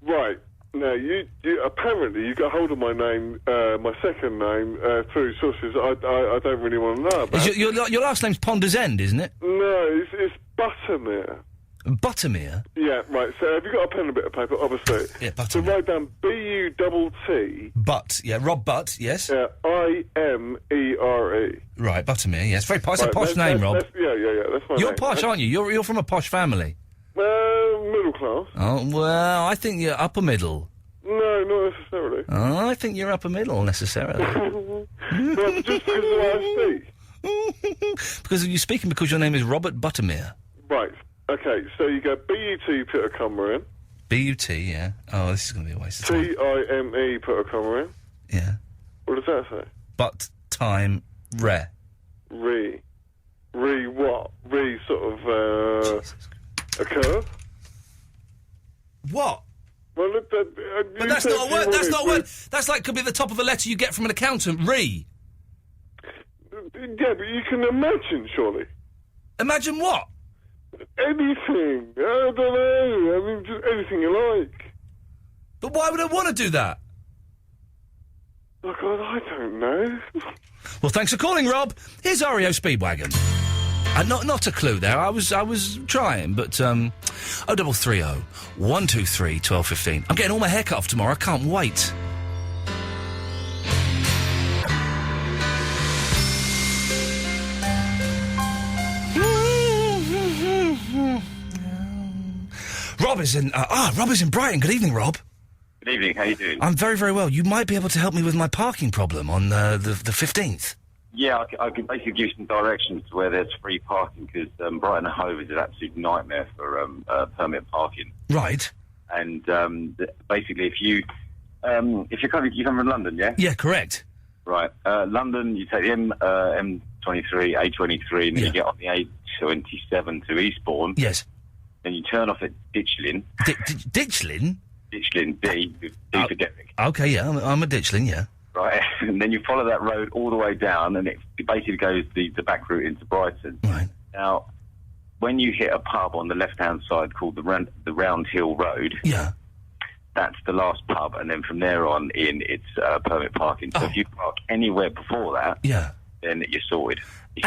Right. Now, you apparently you got hold of my name, my second name, through sources I don't really want to know about. Your last name's Ponders End, isn't it? No, it's Buttermere. Buttermere? Yeah, right. So have you got a pen and a bit of paper? Obviously. Yeah, Buttermere. So write down B-U-T-T. Butt, yeah, Rob Butt, yes. I-M-E-R-E. Right, Buttermere, yes. Very posh. It's a posh that's, name, Rob. Yeah, that's my name. You're posh, aren't you? You're from a posh family. Middle class. Oh, well, I think you're upper middle. No, not necessarily. Oh, I think you're upper middle, necessarily. No, just because of the way I speak. Because you're speaking because your name is Robert Buttermere. Right. Okay, so you go B-U-T, put a comma in. B-U-T, yeah. Oh, this is going to be a waste of time. T-I-M-E, put a comma in. Yeah. What does that say? But time re. Re what? Re sort of, a curve? What? Well, but that's not a word. That's not a word. That's like could be the top of a letter you get from an accountant. Re. Yeah, but you can imagine, surely. Imagine what? Anything. I don't know. I mean, just anything you like. But why would I want to do that? Oh, God, I don't know. Well, thanks for calling, Rob. Here's REO Speedwagon. Not a clue there. I was trying, but 0330 123 1215. I'm getting all my hair cut off tomorrow. I can't wait. Rob is in Brighton. Good evening, Rob. Good evening. How you doing? I'm very, very well. You might be able to help me with my parking problem on the 15th. Yeah, I can basically give you some directions to where there's free parking because Brighton and Hove is an absolute nightmare for permit parking. Right. And basically, if you come from London, yeah? Yeah, correct. Right. London, you take the M23, A23, and then you get on the A27 to Eastbourne. Yes. Then you turn off at Ditchling. Ditchling? Ditchling, D for Derek. Okay, yeah, I'm a Ditchling, yeah. Right, and then you follow that road all the way down, and it basically goes the back route into Brighton. Right. Now, when you hit a pub on the left-hand side called the Round Hill Road, yeah, that's the last pub, and then from there on in, it's permit parking. So if you park anywhere before that, yeah, then you're sorted. If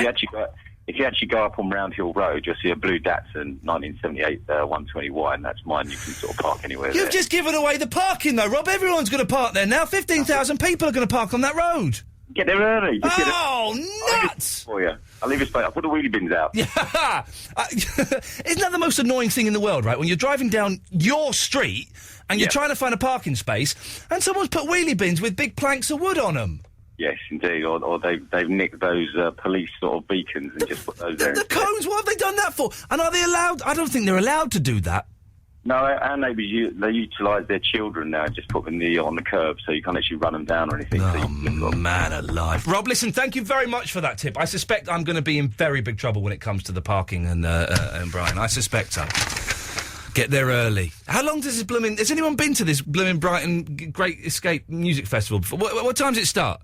you actually go up on Round Hill Road, you'll see a blue Datsun 1978 120Y, that's mine. You can sort of park anywhere there. You've just given away the parking, though, Rob. Everyone's going to park there now. 15,000 people are going to park on that road. Get there early. Nuts! For you. I'll leave a space. I'll put the wheelie bins out. Yeah. Isn't that the most annoying thing in the world, right? When you're driving down your street and you're trying to find a parking space and someone's put wheelie bins with big planks of wood on them. Yes, indeed. Or they've nicked those police sort of beacons and just put those there. The cones, what have they done that for? And are they allowed? I don't think they're allowed to do that. No, and they utilise their children now and just put them on the curb so you can't actually run them down or anything. Oh, man alive. Rob, listen, thank you very much for that tip. I suspect I'm going to be in very big trouble when it comes to the parking and Brian. I suspect so. Get there early. How long does this blooming... Has anyone been to this blooming Brighton Great Escape Music Festival before? What time does it start?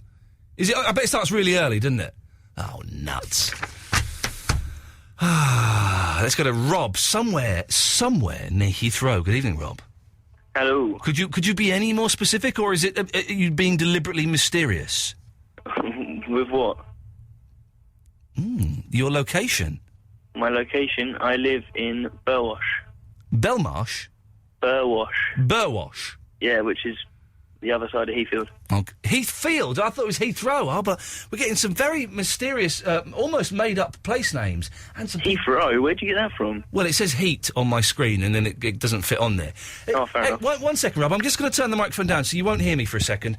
I bet it starts really early, doesn't it? Oh, nuts. Let's go to Rob, somewhere near Heathrow. Good evening, Rob. Hello. Could you be any more specific, or is it you being deliberately mysterious? With what? Your location? My location, I live in Burwash. Belmarsh? Burwash. Yeah, which is the other side of Heathfield. Okay. Heathfield? I thought it was Heathrow. Oh, but we're getting some very mysterious, almost made-up place names. And some Heathrow? Where'd you get that from? Well, it says heat on my screen, and then it doesn't fit on there. Oh, fair enough. One second, Rob. I'm just going to turn the microphone down so you won't hear me for a second.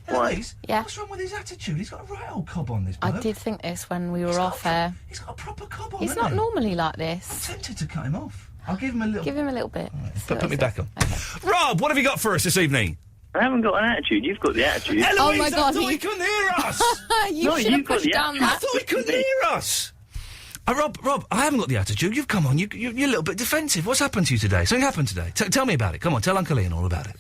Why? Eloise, Yeah? what's wrong with his attitude? He's got a right old cob on this bloke. I did think this when we were off air. He's got a proper cob on, He's hasn't not he? normally like this. I'm tempted to cut him off. I'll give him a little... Give him a little bit. Right, put me back on. Okay. Rob, what have you got for us this evening? I haven't got an attitude. You've got the attitude. Eloise, Oh my God, I thought he couldn't hear us! You should have pushed down I that. thought he couldn't hear us! Rob, I haven't got the attitude. You've come on. You're a little bit defensive. What's happened to you today? Something happened today. Tell me about it. Come on, tell Uncle Ian all about it.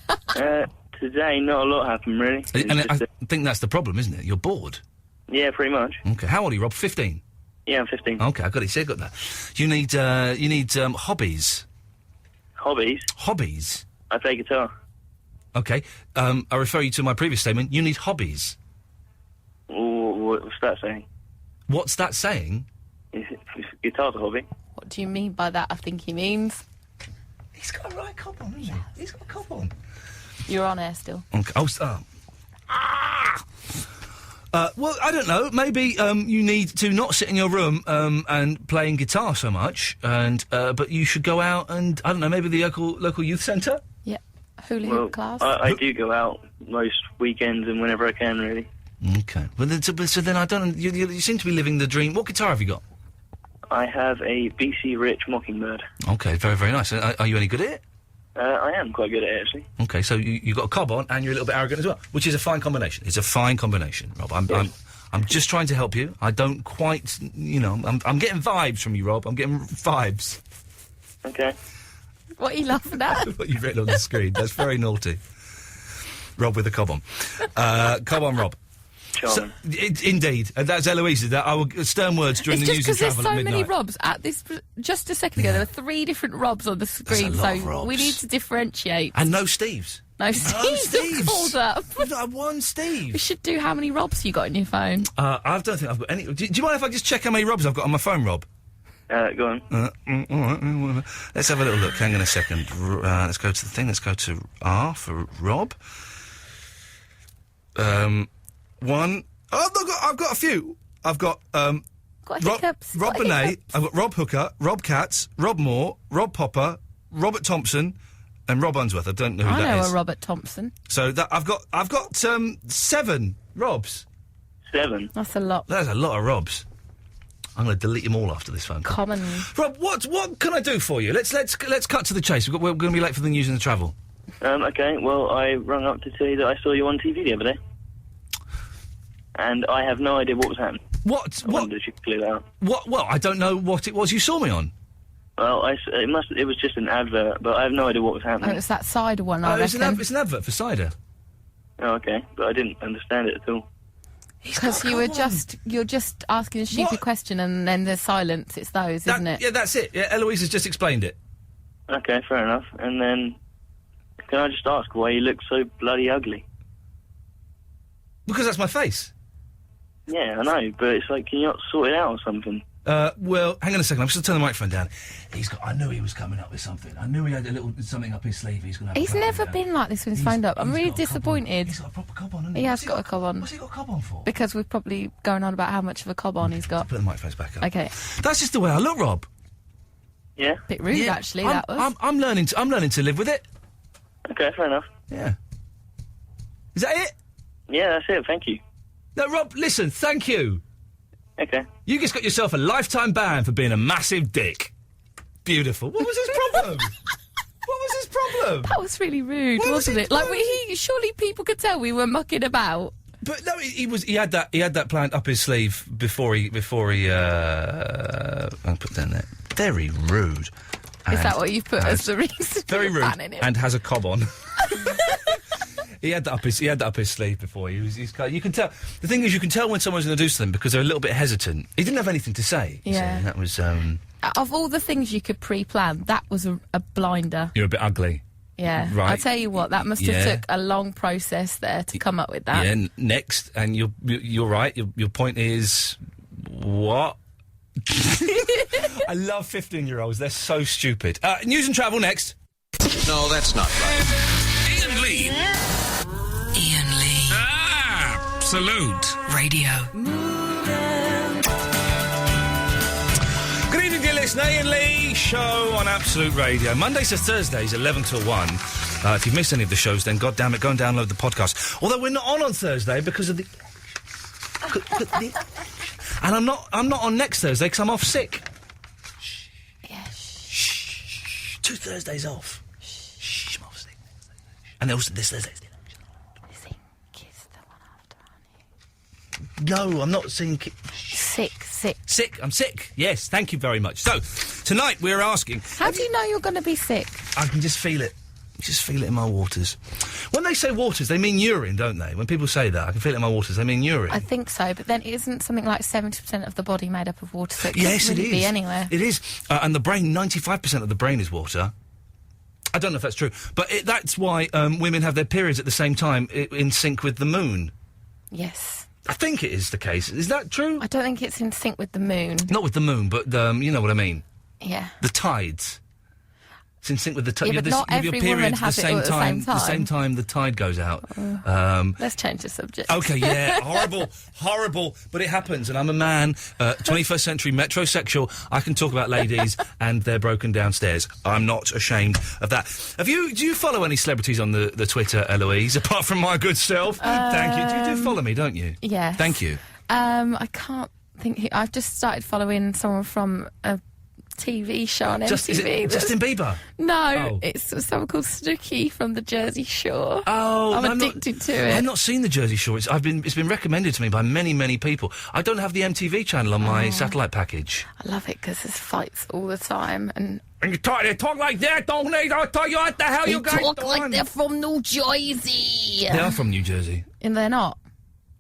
Today, not a lot happened, really. And I think that's the problem, isn't it? You're bored. Yeah, pretty much. Okay, how old are you, Rob? 15? Yeah, I'm 15. Okay, I got it. See, I got that. You need hobbies. Hobbies? Hobbies? I play guitar. Okay, I refer you to my previous statement. You need hobbies. What's that saying? What's that saying? Is guitar's a hobby. What do you mean by that? I think he means. He's got a right cob on, hasn't he? He's got a cob on. You're on air still. Okay. Well, I don't know. Maybe you need to not sit in your room and playing guitar so much, and but you should go out and I don't know. Maybe the local youth centre. Yeah, hula hoop class. I do go out most weekends and whenever I can, really. Okay. Well, so then I don't. You seem to be living the dream. What guitar have you got? I have a BC Rich Mockingbird. Okay, very very nice. Are you any good at it? I am quite good at it, actually. Okay, so you've got a cob on and you're a little bit arrogant as well, which is a fine combination. It's a fine combination, Rob. I'm just trying to help you. I don't quite, I'm getting vibes from you, Rob. I'm getting vibes. Okay. What are you laughing at? What you've written on the screen. That's very naughty. Rob with a cob on. Cob on, Rob. Charming. Indeed. That's Eloise. Stern words during the news and travel there's at so many midnight. Robs at this. Just a second ago, there were 3 different Robs on the screen, That's a lot of so Robs. we need to differentiate. And no Steves. No Steves are called up. We've got one Steve. We should do how many Robs you got in your phone. I don't think I've got any. Do you mind if I just check how many Robs I've got on my phone, Rob? Go on. All right. Let's have a little look. Hang on a second. Let's go to the thing. Let's go to R for Rob. One. Oh, I've got a few. I've got Rob Bonet. I've got Rob Hooker, Rob Katz, Rob Moore, Rob Popper, Robert Thompson, and Rob Unsworth. I don't know who that is. I know a Robert Thompson. So that I've got 7 Robs. 7. That's a lot. That's a lot of Robs. I'm going to delete them all after this phone call. Common. Rob, what can I do for you? Let's cut to the chase. We're going to be late for the news and the travel. Okay. Well, I rung up to tell you that I saw you on TV the other day. And I have no idea what was happening. What? I wondered if you could clear that up. What? Well, I don't know what it was you saw me on. Well, it was just an advert, but I have no idea what was happening. Oh, it's that cider one, I it's reckon. an advert for cider. Oh, okay. But I didn't understand it at all. Because you're just asking a stupid question and then there's silence. It's those, isn't it? Yeah, that's it. Yeah, Eloise has just explained it. Okay, fair enough. And then, can I just ask why you look so bloody ugly? Because that's my face. Yeah, I know, but it's like, can you not sort it out or something? Well, hang on a second. I'm just going to turn the microphone down. I knew he was coming up with something. I knew he had a little something up his sleeve. He's never been like this when he's phoned up. I'm really disappointed. He's got a proper cob on, hasn't he? He has got a cob on. What's he got a cob on for? Because we're probably going on about how much of a cob on he's got. Put the microphones back up. Okay. That's just the way I look, Rob. Yeah. Bit rude, actually. That was. I'm learning to live with it. Okay, fair enough. Yeah. Is that it? Yeah, that's it. Thank you. No, Rob. Listen. Thank you. Okay. You just got yourself a lifetime ban for being a massive dick. Beautiful. What was his problem? What was his problem? That was really rude, wasn't it? Like, surely people could tell we were mucking about. But no, he had that plan up his sleeve before he I'll put down there. Very rude. Is that what you've put as the reason? Very rude. And has a cob on. He had that up his sleeve before. He's you can tell. The thing is, you can tell when someone's going to do something because they're a little bit hesitant. He didn't have anything to say. Yeah. So that was. Of all the things you could pre-plan, that was a blinder. You're a bit ugly. Yeah. Right. I tell you what, that must have took a long process there to come up with that. Yeah. Next, and you're right. Your point is what? I love 15-year-olds. They're so stupid. News and travel next. No, that's not right. Iain Lee. Iain Lee. Absolute Radio. Good evening, dear listener. Iain Lee show on Absolute Radio. Mondays to Thursdays, 11 till 1. If you've missed any of the shows, then God damn it, go and download the podcast. Although we're not on Thursday because of the. And I'm not on next Thursday because I'm off sick. Shh. 2 Thursdays off. Shh, I'm off sick. And also this Thursday. No, I'm not saying... Sick, I'm sick. Yes, thank you very much. So, tonight we're asking... How do you know you're going to be sick? I can just feel it. Just feel it in my waters. When they say waters, they mean urine, don't they? When people say that, I can feel it in my waters, they mean urine. I think so, but then isn't something like 70% of the body made up of water, so it yes, can't really it is. be anywhere. It is. And the brain, 95% of the brain is water. I don't know if that's true, but that's why women have their periods at the same time in sync with the moon. Yes. I think it is the case. Is that true? I don't think it's in sync with the moon. Not with the moon, but you know what I mean. Yeah. The tides. It's in sync with the tide. Yeah, but not every woman has it all at the same time. The same time the tide goes out. Let's change the subject. Okay, yeah, horrible, but it happens, and I'm a man, 21st century metrosexual. I can talk about ladies and they're broken downstairs. I'm not ashamed of that. Do you follow any celebrities on the Twitter, Eloise, apart from my good self? Thank you. You do follow me, don't you? Yeah. Thank you. I can't think... I've just started following someone from a TV show on MTV. Is it Justin Bieber? No, it's someone called Snooki from the Jersey Shore. Oh, I'm addicted to it. I've not seen the Jersey Shore. It's been recommended to me by many people. I don't have the MTV channel on my satellite package. I love it because there's fights all the time and they talk like that, don't they? I'll tell you what the hell you guys talk like they're from New Jersey. They are from New Jersey. And they're not.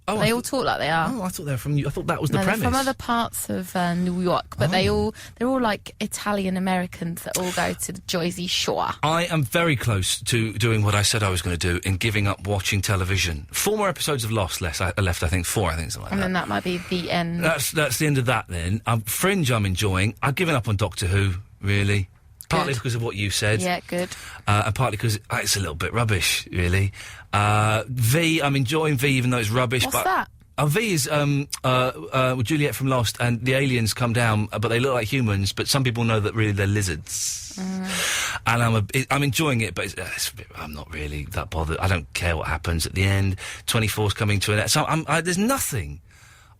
Oh, they all talk like they are. Oh, I thought they were from I thought that was the they're premise. from other parts of New York, but they're all like Italian Americans that all go to the Jersey Shore. I am very close to doing what I said I was going to do in giving up watching television. 4 more episodes of Lost left, I think 4, I think, something like and that. then that might be the end. That's the end of that then. Fringe I'm enjoying. I've given up on Doctor Who, really. Partly because of what you said. Yeah, good. And partly because it's a little bit rubbish, really. V, I'm enjoying V even though it's rubbish. What's that? V is with Juliet from Lost, and the aliens come down, but they look like humans, but some people know that really they're lizards. And I'm enjoying it, but I'm not really that bothered. I don't care what happens at the end. 24's coming to an end. So there's nothing.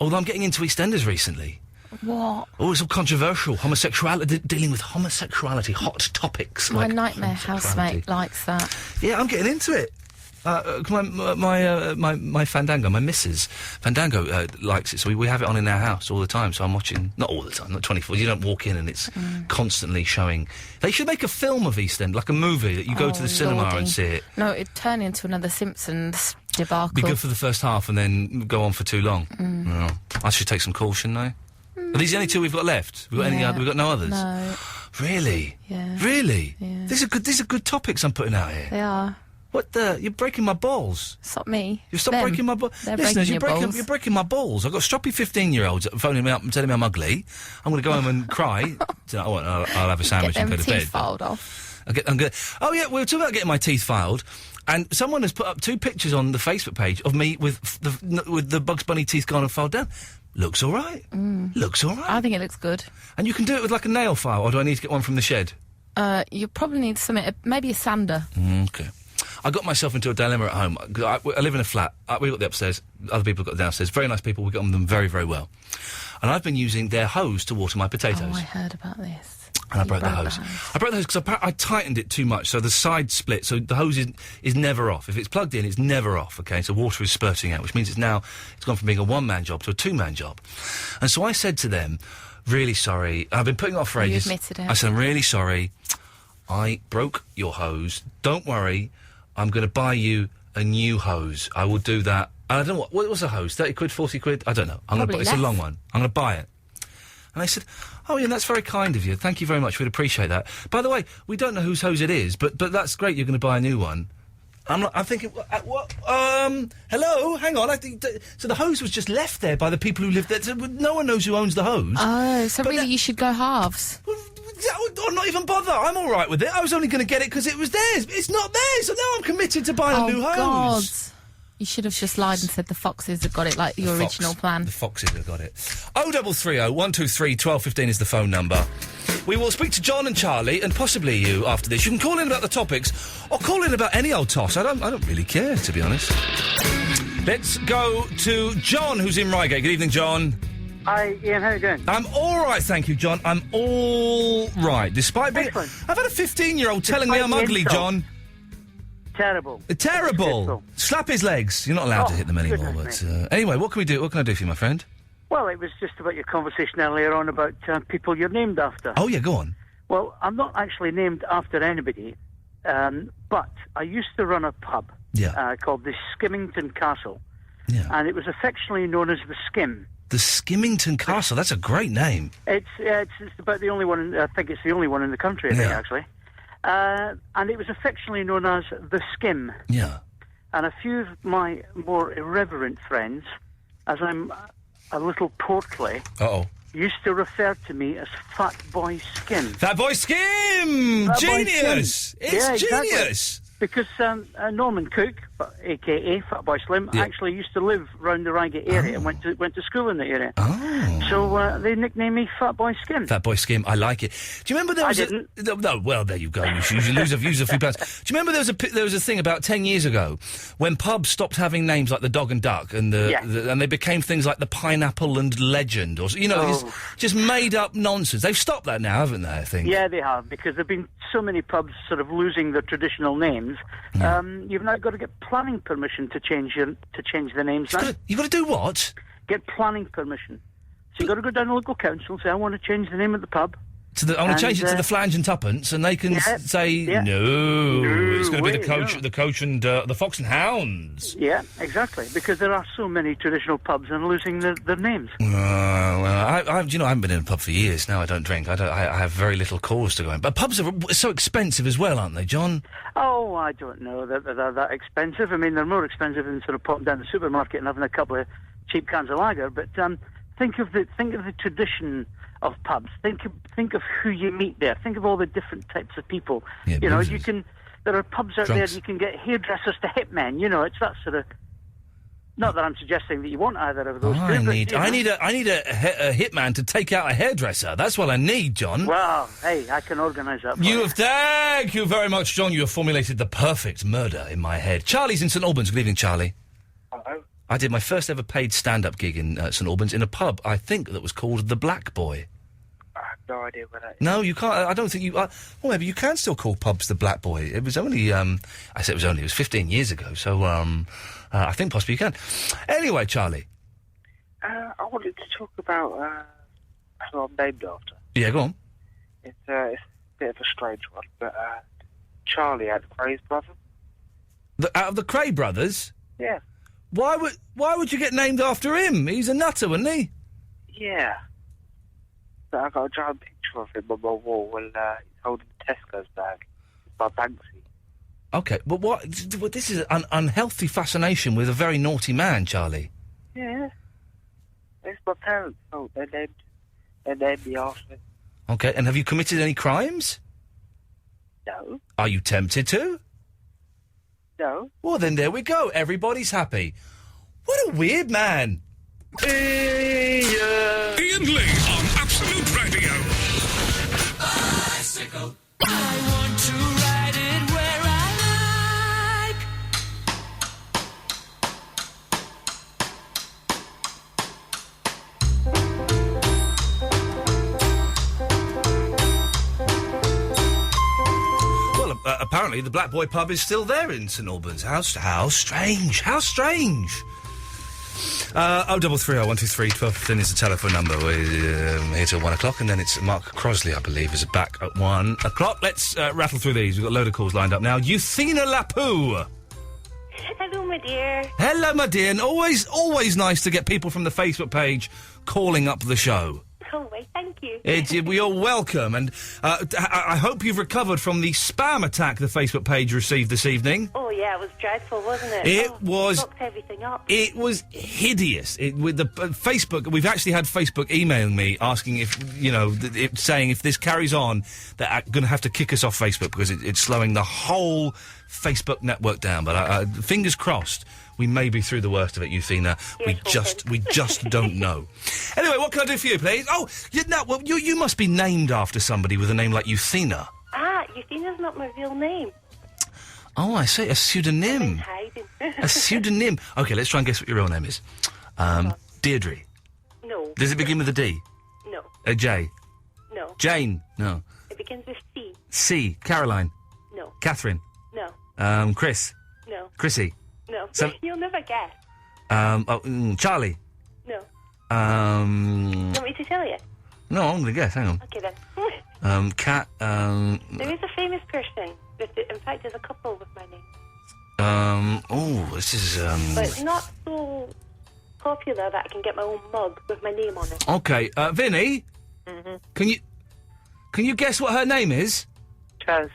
Although I'm getting into EastEnders recently. What? Oh, it's all controversial. Homosexuality, dealing with homosexuality, hot topics. My like nightmare housemate likes that. Yeah, I'm getting into it. My Fandango, my missus Fandango likes it, so we have it on in our house all the time. So I'm watching, not all the time, not 24. You don't walk in and it's constantly showing. They should make a film of EastEnders, like a movie that you go to the cinema and see it. No, it'd turn into another Simpsons debacle. Be good for the first half and then go on for too long. No. I should take some calls, shouldn't I? Are these the only 2 we've got left? We've got no others. No. Really? Yeah. Really? Yeah. These are good topics I'm putting out here. They are. What the? You're breaking my balls. Stop me. You stop breaking my balls. Listeners, you're breaking my balls. I've got stroppy 15-year-olds phoning me up and telling me I'm ugly. I'm going to go home and cry. I'll have a sandwich and go to bed. Get them teeth filed off. I'm good. Oh, yeah, we were talking about getting my teeth filed. And someone has put up 2 pictures on the Facebook page of me with the Bugs Bunny teeth gone and filed down. Looks all right. Looks all right. I think it looks good. And you can do it with like a nail file, or do I need to get one from the shed? You probably need maybe a sander. Okay. I got myself into a dilemma at home. I live in a flat. We've got the upstairs. Other people have got the downstairs. Very nice people. We got on them very, very well. And I've been using their hose to water my potatoes. Oh, I heard about this. And I broke the hose. I broke the hose because I tightened it too much, so the side split, so the hose is never off. If it's plugged in, it's never off, okay? So water is spurting out, which means it's gone from being a one-man job to a two-man job. And so I said to them, really sorry, I've been putting it off for ages. You admitted it. I said, I'm really sorry, I broke your hose, don't worry, I'm going to buy you a new hose, I will do that. I don't know, what was a hose? 30 quid, 40 quid? I don't know. It's a long one. I'm going to buy it. And they said, oh, Ian, that's very kind of you. Thank you very much. We'd appreciate that. By the way, we don't know whose hose it is, but that's great you're going to buy a new one. I'm thinking, what? Hello? Hang on. So the hose was just left there by the people who lived there. So no one knows who owns the hose. Oh, so really you should go halves. Or not even bother. I'm all right with it. I was only going to get it because it was theirs. It's not theirs, so now I'm committed to buying a new hose. God. You should have just lied and said the Foxes have got it, like your original plan. The Foxes have got it. 0330 123 1215 is the phone number. We will speak to John and Charlie, and possibly you, after this. You can call in about the topics, or call in about any old toss. I don't really care, to be honest. Let's go to John, who's in Reigate. Good evening, John. Hi, Ian, how are you doing? I'm all right, thank you, John. I'm all right. Despite being... Excellent. I've had a 15-year-old telling me I'm ugly, John. Terrible. Terrible. Slap his legs. You're not allowed to hit them anymore. But anyway, what can we do? What can I do for you, my friend? Well, it was just about your conversation earlier on about people you're named after. Oh, yeah, go on. Well, I'm not actually named after anybody, but I used to run a pub called the Skimmington Castle, and it was affectionately known as the Skim. The Skimmington Castle. That's a great name. It's about the only one. I think it's the only one in the country. I think actually. And it was affectionately known as the Skim. Yeah. And a few of my more irreverent friends, as I'm a little portly, used to refer to me as Fat Boy Skim. Fat Boy Skim! Genius! It's exactly. genius! Because Norman Cook, a.k.a. Fat Boy Slim, actually used to live round the Reigate area and went to school in the area. Oh. So they nicknamed me Fat Boy Skim. Fat Boy Skim, I like it. Do you remember there was No, well, there you go. You lose a few pounds. Do you remember there was a thing about 10 years ago when pubs stopped having names like the Dog and Duck and and they became things like the Pineapple and Legend, or just made up nonsense. They've stopped that now, haven't they? I think. Yeah, they have, because there've been so many pubs sort of losing their traditional names. You've now got to get planning permission to change the names. You've got to do what? Get planning permission. So you've got to go down to the local council and say, I want to change the name of the pub. I want to change it to the Flange and Tuppence, and they can say, no, it's going to be the Coach and the Fox and Hounds. Yeah, exactly, because there are so many traditional pubs and losing their names. Well, I haven't been in a pub for years now. I don't drink. I have very little cause to go in. But pubs are so expensive as well, aren't they, John? Oh, I don't know that they're that expensive. I mean, they're more expensive than sort of popping down the supermarket and having a couple of cheap cans of lager. But think of the tradition of pubs. Think of who you meet there. Think of all the different types of people. Yeah, there are pubs out there you can get hairdressers to hitmen. It's that sort of. Not that I'm suggesting that you want either of those. I need a hitman to take out a hairdresser. That's what I need, John. Well, hey, I can organise that for you. Thank you very much, John. You have formulated the perfect murder in my head. Charlie's in St Albans. Good evening, Charlie. Hello. I did my first ever paid stand-up gig in St Albans in a pub, I think, that was called The Black Boy. I have no idea where that is. No, you can't. I don't think you... well, maybe you can still call pubs The Black Boy. It was only... it was 15 years ago, so, I think possibly you can. Anyway, Charlie. I wanted to talk about who I'm named after. Yeah, go on. It's a bit of a strange one, but Charlie had Cray's brother. Out of the Cray brothers? Yeah. Why would you get named after him? He's a nutter, wasn't he? Yeah. But I got a giant picture of him on my wall when he's holding Tesco's bag by Banksy. Okay, but what? This is an unhealthy fascination with a very naughty man, Charlie. Yeah. It's my parents' fault. They named me after him. Okay, and have you committed any crimes? No. Are you tempted to? No. Well, then there we go. Everybody's happy. What a weird man. Ian Lee on Absolute Radio. Bicycle. I want to ride it where I like. Well, apparently the Black Boy pub is still there in St Albans. How strange. How strange. 0330 123 1215 is the telephone number. We're here till 1 o'clock, and then it's Mark Crosley, I believe, is back at 1 o'clock. Let's rattle through these. We've got a load of calls lined up now. Euthena Lapoo. Hello, my dear. Hello, my dear, and always nice to get people from the Facebook page calling up the show. Oh, wait, thank you. You're welcome, and I hope you've recovered from the spam attack the Facebook page received this evening. Oh, yeah, it was dreadful, wasn't it? It was... Fucked everything up. It was hideous. With the Facebook, we've actually had Facebook emailing me asking if, saying if this carries on, they're going to have to kick us off Facebook because it's slowing the whole Facebook network down. But fingers crossed, we may be through the worst of it, Euthina. We just don't know. Anyway, what can I do for you, please? Oh, you must be named after somebody with a name like Euthina. Euthina's not my real name. Oh, I see. A pseudonym. A pseudonym. Okay, let's try and guess what your real name is. Deirdre. No. Does it begin with a D? No. A J? No. Jane? No. It begins with C. C. Caroline? No. Catherine? No. Chris? No. Chrissy? No. So- You'll never guess. Charlie? No. You Want me to tell you? No, I'm going to guess. Hang on. Okay, then. Cat, There is a famous person. In fact, there's a couple with my name. this is, But it's not so popular that I can get my own mug with my name on it. Okay, Vinny? Mm-hmm. Can you guess what her name is? Chaz.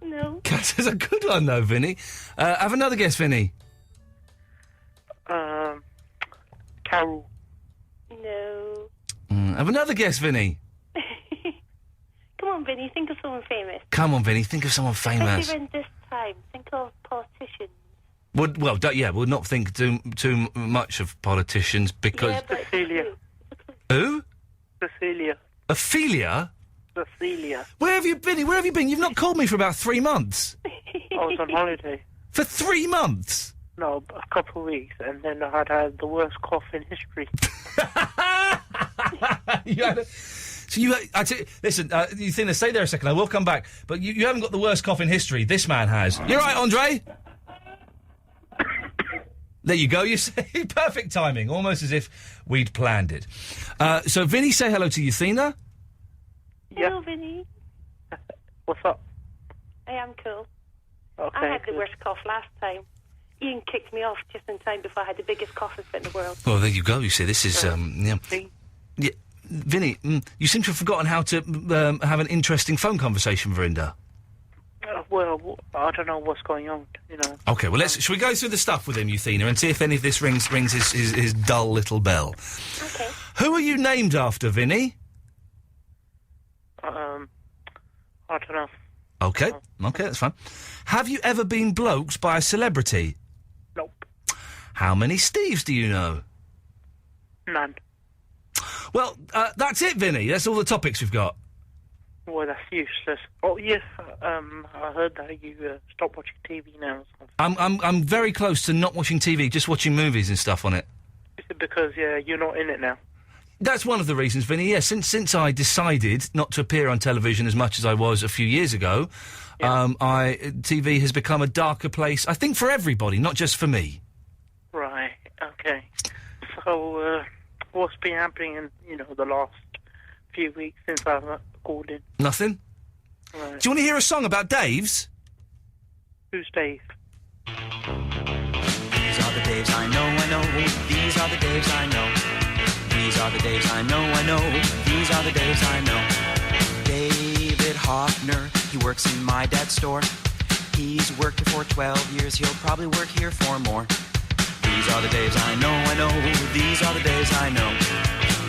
No. Kaz is a good one, though, Vinny. Have another guess, Vinny. Carol. No. Have another guess, Vinny. Come on, Vinny, think of someone famous. Come on, Vinny, think of someone famous. Especially around this time. Think of politicians. We'll not think too much of politicians because... Yeah, but Cecilia. Who? Cecilia. Ophelia? Cecilia. Where have you been? Where have you been? You've not called me for about 3 months. I was on holiday. For 3 months? No, a couple of weeks, and then I had the worst cough in history. Listen, Euthina, stay there a second. I will come back. But you haven't got the worst cough in history. This man has. You're right, Andre. There you go. You say perfect timing, almost as if we'd planned it. So, Vinny, say hello to Euthina. Hello, Vinny. What's up? I am cool. Okay, I had the good. worst cough last time. Ian kicked me off just in time before I had the biggest cough in the world. Well, there you go. You see, this is yeah. Vinny, you seem to have forgotten how to have an interesting phone conversation, Verinda. Well, I don't know what's going on, Okay, well, shall we go through the stuff with him, Euthina, and see if any of this rings his dull little bell? Okay. Who are you named after, Vinny? I don't know. Okay, that's fine. Have you ever been bloked by a celebrity? Nope. How many Steves do you know? None. Well, that's it, Vinny. That's all the topics we've got. Well, that's useless. Oh, yes, I heard that you stopped watching TV now or something. I'm very close to not watching TV, just watching movies and stuff on it. Is it because, you're not in it now? That's one of the reasons, Vinny. Yeah, since I decided not to appear on television as much as I was a few years ago, TV has become a darker place, I think, for everybody, not just for me. Right, okay. So, what's been happening in, the last few weeks since I've called in? Nothing? Right. Do you want to hear a song about Dave's? Who's Dave? These are the Daves I know. These are the Daves I know. These are the Daves I know. These are the Daves I know. David Hoffner, he works in my dad's store. He's worked here for 12 years, he'll probably work here for more. These are the Daves I know. These are the Daves I know.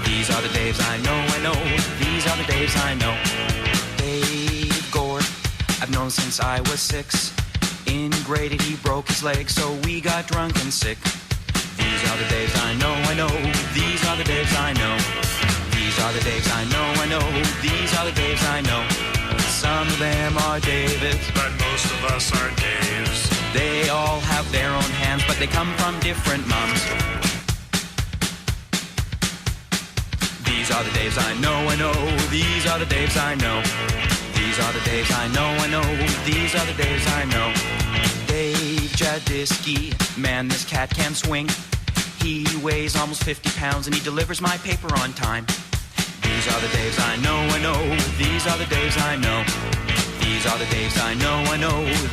These are the Daves I know. These are the Daves I know. Dave Gord, I've known since I was 6. In grade 8 he broke his leg, so we got drunk and sick. These are the Daves I know. These are the Daves I know. These are the Daves I know. These are the Daves I know. Some of them are Davids, but most of us are Daves. They all have their own hands, but they come from different moms. These are the Daves I know. These are the Daves I know. These are the Daves I know. These are the Daves I know. Dave Jadisky, man, this cat can swing. He weighs almost 50 pounds and he delivers my paper on time. These are the Daves I know. These are the Daves I know. These are the Daves I know.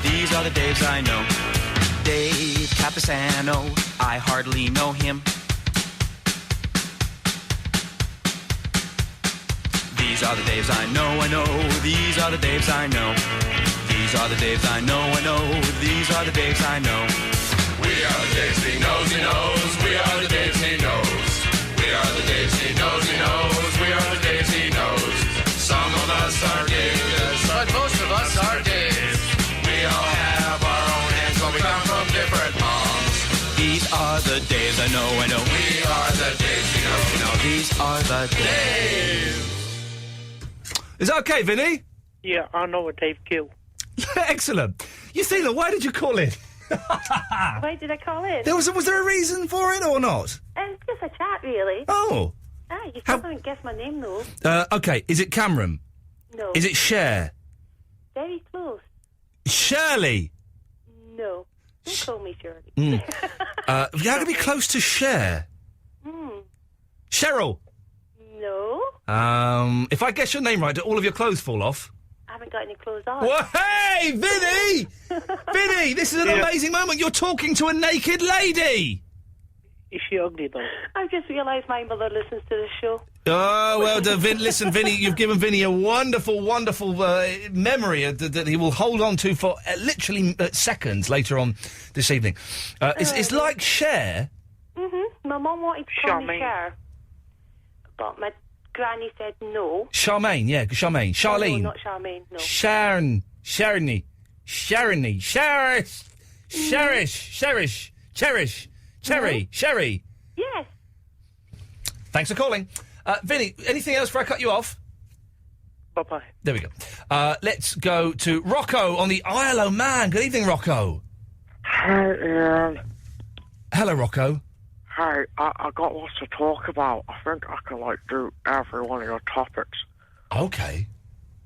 These are the Daves I know. Dave Capisano, I hardly know him. These are the Daves I know. These are the Daves I know. These are the Daves I know. These are the Daves I know. We are the Daves he knows, he knows. We are the Daves he knows. We are the Daves he knows, he knows. We are the Daves he knows. Some of us are Daves, but most of us are Daves. We all have our own hands, but we come from different moms. These are the Daves I know. We are the Daves he knows. These are the Daves. Is that okay, Vinny? Yeah, I know a Dave Gill. Excellent. Euthela, why did you call in? Why did I call in? Was there a reason for it or not? Just a chat, really. Oh. You still haven't guessed my name, though. Okay, is it Cameron? No. Is it Cher? Very close. Shirley? No. Don't call me Shirley. How can be close to Cher? Cheryl? No. If I guess your name right, do all of your clothes fall off? I haven't got any clothes on. Well, hey, Vinny! Vinny, this is an amazing moment. You're talking to a naked lady. Is she ugly, though? I've just realised my mother listens to the show. Oh, well, listen, Vinny, you've given Vinny a wonderful, wonderful memory that he will hold on to for literally seconds later on this evening. It's like Cher. My mum wanted to call me Cher, but my granny said no. Charmaine, yeah, Charmaine. Charlene. No, not Charmaine, no. Sharon. Cherish. Cherry. Sherry. Yes. Thanks for calling. Vinny, anything else before I cut you off? Bye-bye. There we go. Let's go to Rocco on the Isle of Man. Good evening, Rocco. Hi, Ian. Hello, Rocco. Hi, I got lots to talk about. I think I can, do every one of your topics. Okay.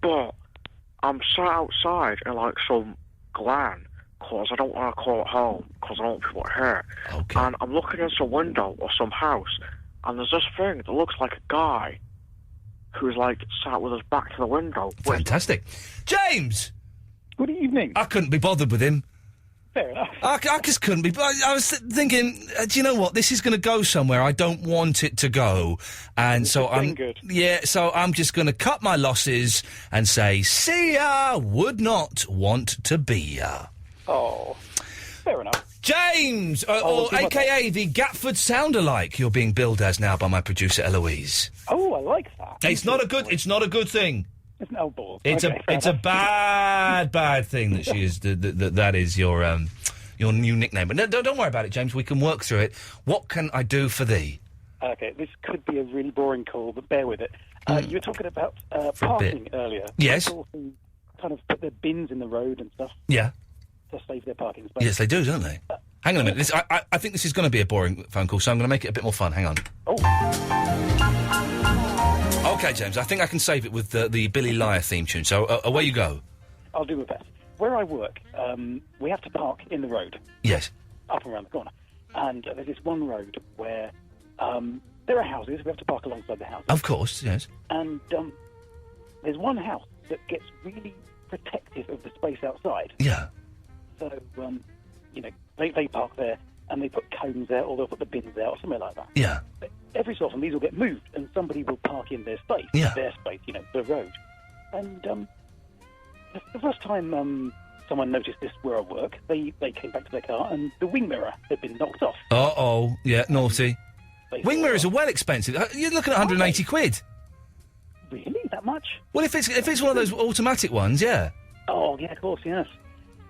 But I'm sat outside in, some glen, because I don't want to call it home, because I don't want people to hear it. Okay. And I'm looking into a window of some house, and there's this thing that looks like a guy who's, sat with his back to the window. Fantastic. James! Good evening. I couldn't be bothered with him. Fair enough. I just couldn't be. I was thinking, do you know what? This is going to go somewhere I don't want it to go, and so I'm. Good. Yeah, so I'm just going to cut my losses and say, "See ya, would not want to be ya." Oh, fair enough. James, or AKA the Gatford sound-alike, you're being billed as now by my producer Eloise. Oh, I like that. It's not a good thing. It's an elbow. It's a bad thing that she is. That is your new nickname. But no, don't worry about it, James. We can work through it. What can I do for thee? Okay, this could be a really boring call, but bear with it. You were talking about parking earlier. Yes. People who kind of put their bins in the road and stuff. Yeah. To save their parking space. Yes, they do, don't they? Hang on a minute. I think this is going to be a boring phone call, so I'm going to make it a bit more fun. Hang on. Okay, James, I think I can save it with the Billy Liar theme tune, so away you go. I'll do my best. Where I work, we have to park in the road. Yes. Up and around the corner. And there's this one road where there are houses. We have to park alongside the houses. Of course, yes. And there's one house that gets really protective of the space outside. Yeah. So, they park there and they put cones there, or they'll put the bins there, or something like that. Yeah. But every so often these will get moved and somebody will park in their space. Yeah. Their space, the road. And the first time someone noticed this where I work, they came back to their car and the wing mirror had been knocked off. Uh-oh. Yeah, naughty. Wing mirrors are well expensive. You're looking at 180 quid. Really? That much? Well, if it's one of those automatic ones, yeah. Oh, yeah, of course, yes.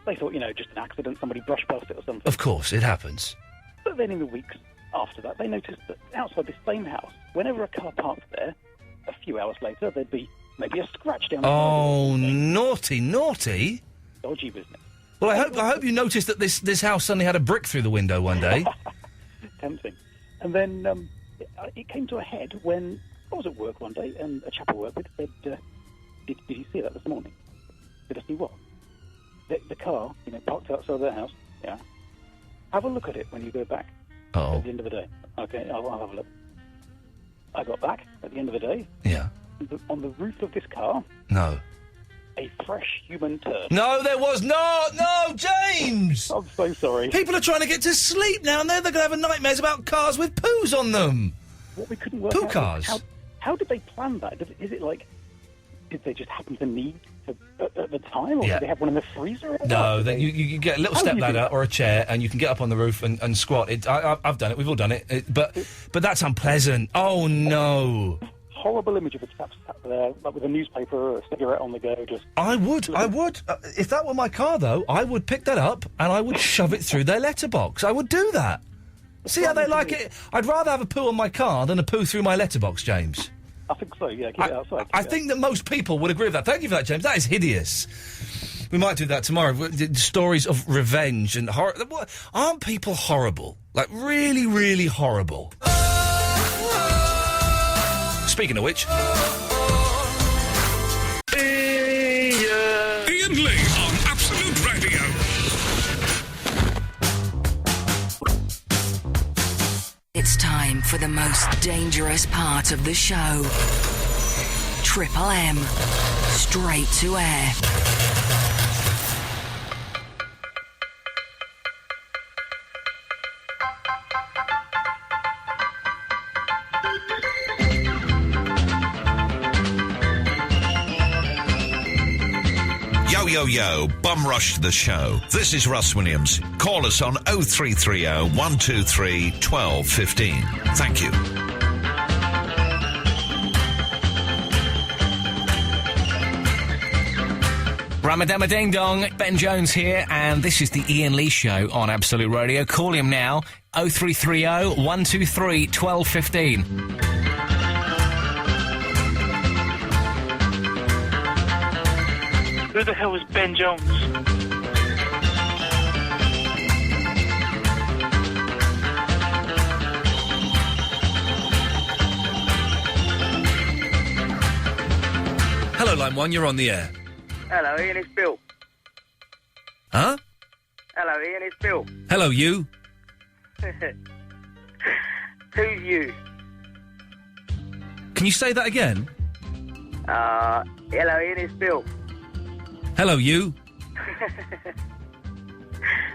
They thought, just an accident, somebody brushed past it or something. Of course, it happens. But then in the weeks after that, they noticed that outside this same house, whenever a car parked there, a few hours later, there'd be maybe a scratch down the side. Oh, naughty. Dodgy business. Well, I hope you noticed that this house suddenly had a brick through the window one day. Tempting. And then it came to a head when I was at work one day and a chap I work with said, did you see that this morning? Did I see what? The car, parked outside their house. Yeah. Have a look at it when you go back. Oh. At the end of the day. Okay, I'll have a look. I got back at the end of the day. Yeah. On the roof of this car. No. a fresh human turd. No, there was not. No, James. I'm so sorry. People are trying to get to sleep now, and they're going to have nightmares about cars with poos on them. What we couldn't work Poo out cars. is how did they plan that? Is it like, did they just happen to need to, at the time, or Yeah. did they have one in the freezer? Or No, what? then you get a little How do you do stepladder that? or a chair, and you can get up on the roof and squat. I've done it. We've all done it. But that's unpleasant. Oh no. Horrible image of a chap sat there, like with a newspaper or a cigarette on the go, just... I would. If that were my car, though, I would pick that up and I would shove it through their letterbox. I would do that. See how they like it? I'd rather have a poo on my car than a poo through my letterbox, James. I think so, yeah, keep it outside. I think that most people would agree with that. Thank you for that, James. That is hideous. We might do that tomorrow. Stories of revenge and horror. Aren't people horrible? Like, really, really horrible. Speaking of which... Iain Lee on Absolute Radio. It's time for the most dangerous part of the show. Triple M. Straight to air. Yo, yo, yo, bum rush to the show. This is Russ Williams. Call us on 0330 123 1215. Thank you. Ramadama Ding Dong, Ben Jones here, and this is the Iain Lee Show on Absolute Radio. Call him now, 0330 123 1215. Who the hell is Ben Jones? Hello, Line 1, you're on the air. Hello, Ian, it's Bill. Huh? Hello, Ian, it's Bill. Hello, you. Who's you? Can you say that again? Hello, Ian, it's Bill. Hello, you.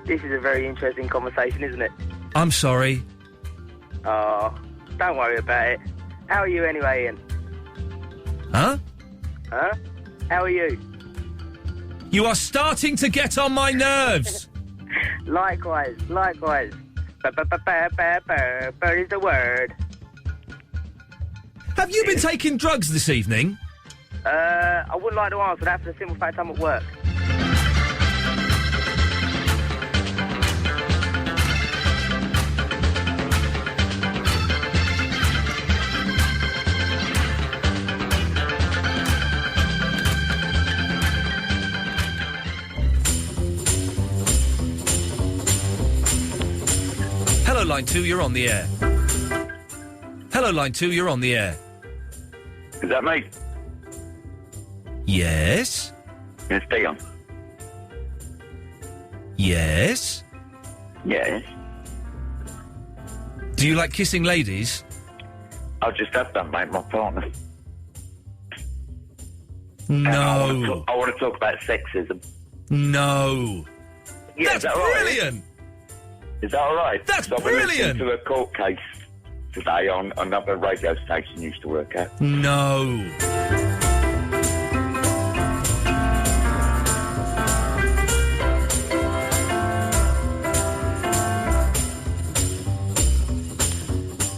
This is a very interesting conversation, isn't it? I'm sorry. Oh, don't worry about it. How are you anyway, Ian? Huh? Huh? How are you? You are starting to get on my nerves. Likewise, likewise. Bird is the word. Have you been taking drugs this evening? I wouldn't like to answer that for the simple fact I'm at work. Hello, Line 2, you're on the air. Hello, Line 2, you're on the air. Is that me? Yes? It's Dion. Yes? Yes. Do you like kissing ladies? I just had that, mate, my partner. No. I want to talk about sexism. No. Yeah, That's is that all right? brilliant. Is that all right? That's So I've been brilliant. listening to a court case today on another radio station you used to work at. No.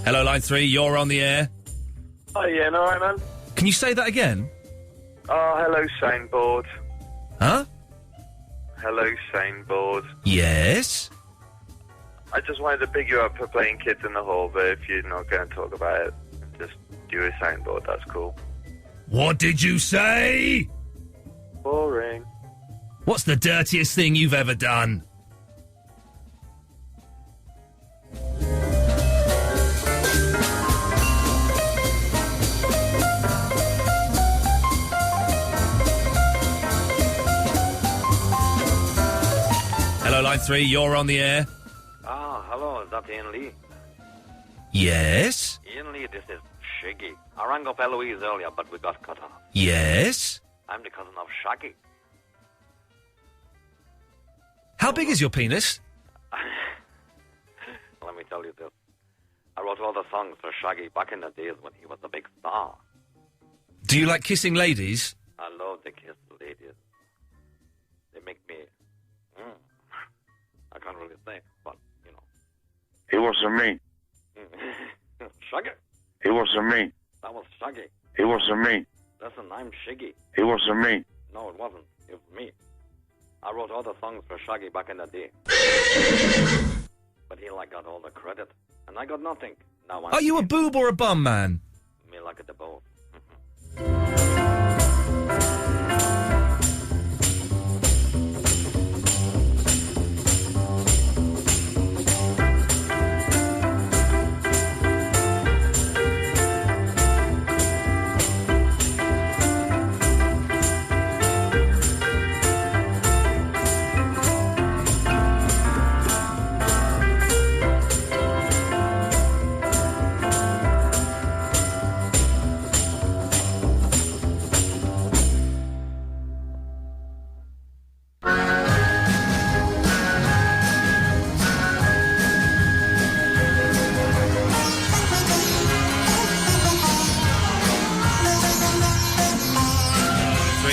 Hello, Line 3, you're on the air. Hi, Ian, all right, man? Can you say that again? Oh, hello, Sane Board. Huh? Hello, Sane Board. Yes? I just wanted to pick you up for playing Kids in the Hall, but if you're not going to talk about it, just do a Sane Board, that's cool. What did you say? Boring. What's the dirtiest thing you've ever done? Hello, Line 3, you're on the air. Ah, hello, is that Iain Lee? Yes? Iain Lee, this is Shiggy. I rang up Eloise earlier, but we got cut off. Yes? I'm the cousin of Shaggy. How big is your penis? Let me tell you this. I wrote all the songs for Shaggy back in the days when he was a big star. Do you like kissing ladies? I love to kiss the ladies. They make me... I can't really say, but, you know. It wasn't me. Shaggy. It wasn't me. That was Shaggy. It wasn't me. Listen, I'm Shiggy. It wasn't me. No, it wasn't. It was me. I wrote all the songs for Shaggy back in the day. But he, got all the credit. And I got nothing. Now I'm... Are you a boob or a bum man? Me like the both.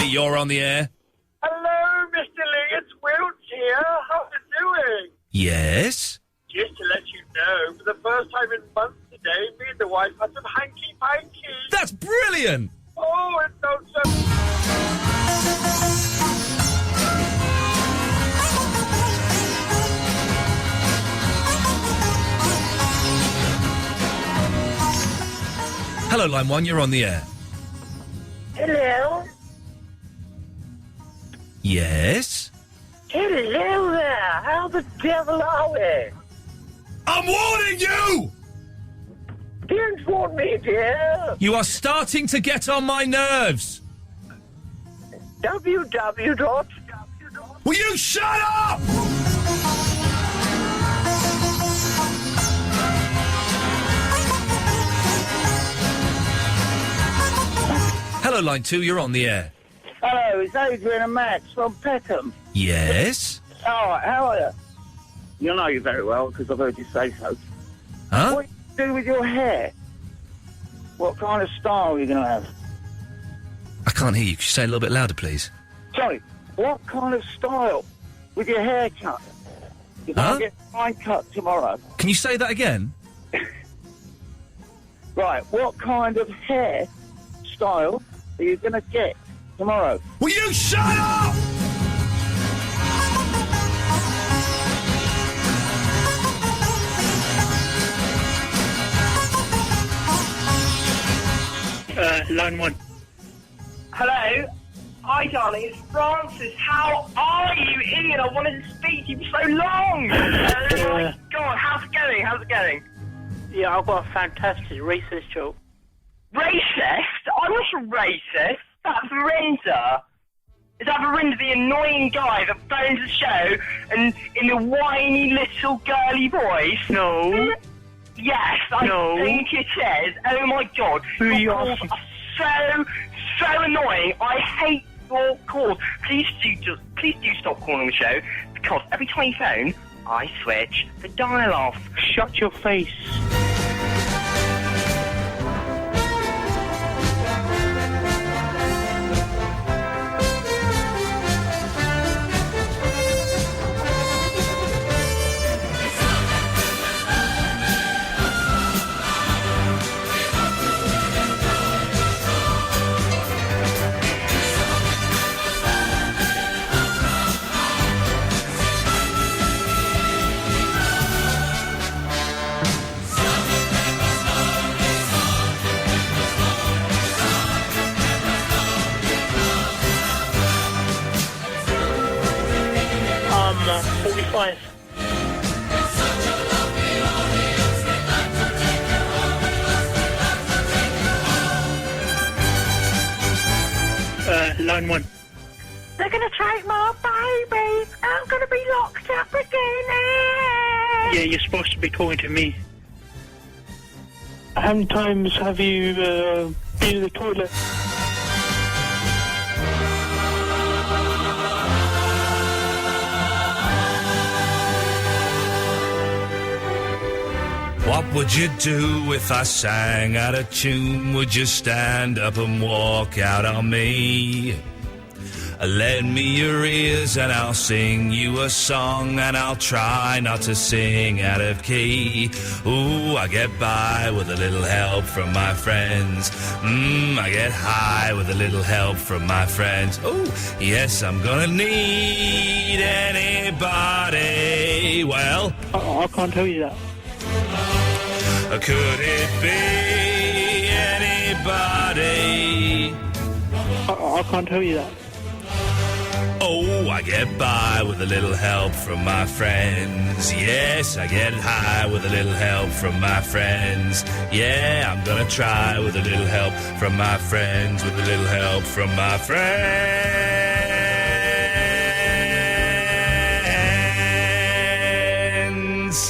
You're on the air. Hello, Mr. Lee, it's Wilt here. How you doing? Yes? Just to let you know, for the first time in months today, me and the wife had some hanky-panky. That's brilliant! Oh, it felt so... Hello, Line 1, you're on the air. Hello? Yes? Hello there. How the devil are we? I'm warning you! Don't warn me, dear. You are starting to get on my nerves. www. Will you shut up? Hello, Line 2, you're on the air. Hello, it's Adrian and Max from Peckham. Yes? All right, how are you? You know you very well, because I've heard you say so. Huh? What do you do with your hair? What kind of style are you going to have? I can't hear you. Could you say it a little bit louder, please? Sorry, what kind of style with your haircut? If I get mine cut tomorrow. Can you say that again? Right, what kind of hair style are you going to get tomorrow? Will you shut up? Line 1. Hello? Hi, darling. It's Francis. How are you, Ian? I wanted to speak to you for so long. Oh, my God. How's it going? How's it going? Yeah, I've got a fantastic racist joke. Racist? I'm not a racist. That's Verinda. Is that Verinda, the annoying guy that phones the show and in a whiny little girly voice? No. Yes, I think it is. Oh my God. Who your calls are so annoying. I hate your calls. Please do stop calling the show, because every time you phone, I switch the dial off. Shut your face. Line 1. They're going to take my baby. I'm going to be locked up again. Yeah, you're supposed to be talking to me. How many times have you been in the toilet? What would you do if I sang out of tune? Would you stand up and walk out on me? Lend me your ears and I'll sing you a song, and I'll try not to sing out of key. Ooh, I get by with a little help from my friends. I get high with a little help from my friends. Ooh, yes, I'm gonna need anybody. Well, I can't tell you that. Could it be anybody? I can't tell you that. Oh, I get by with a little help from my friends. Yes, I get high with a little help from my friends. Yeah, I'm gonna try with a little help from my friends, with a little help from my friends.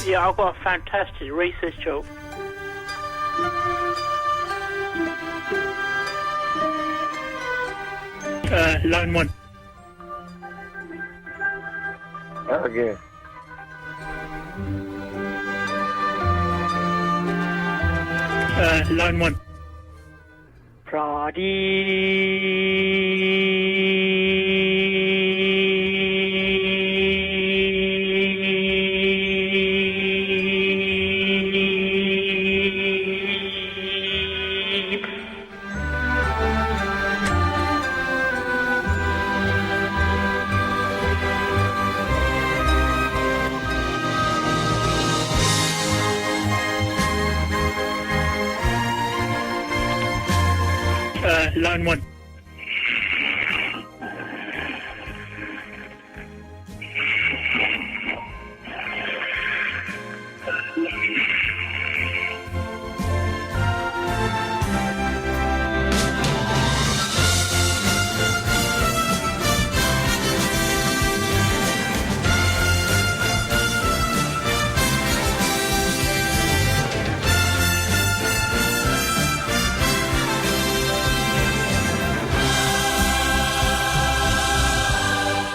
Yeah, I've got a fantastic research joke. Line 1. Okay. Line 1. Line 1.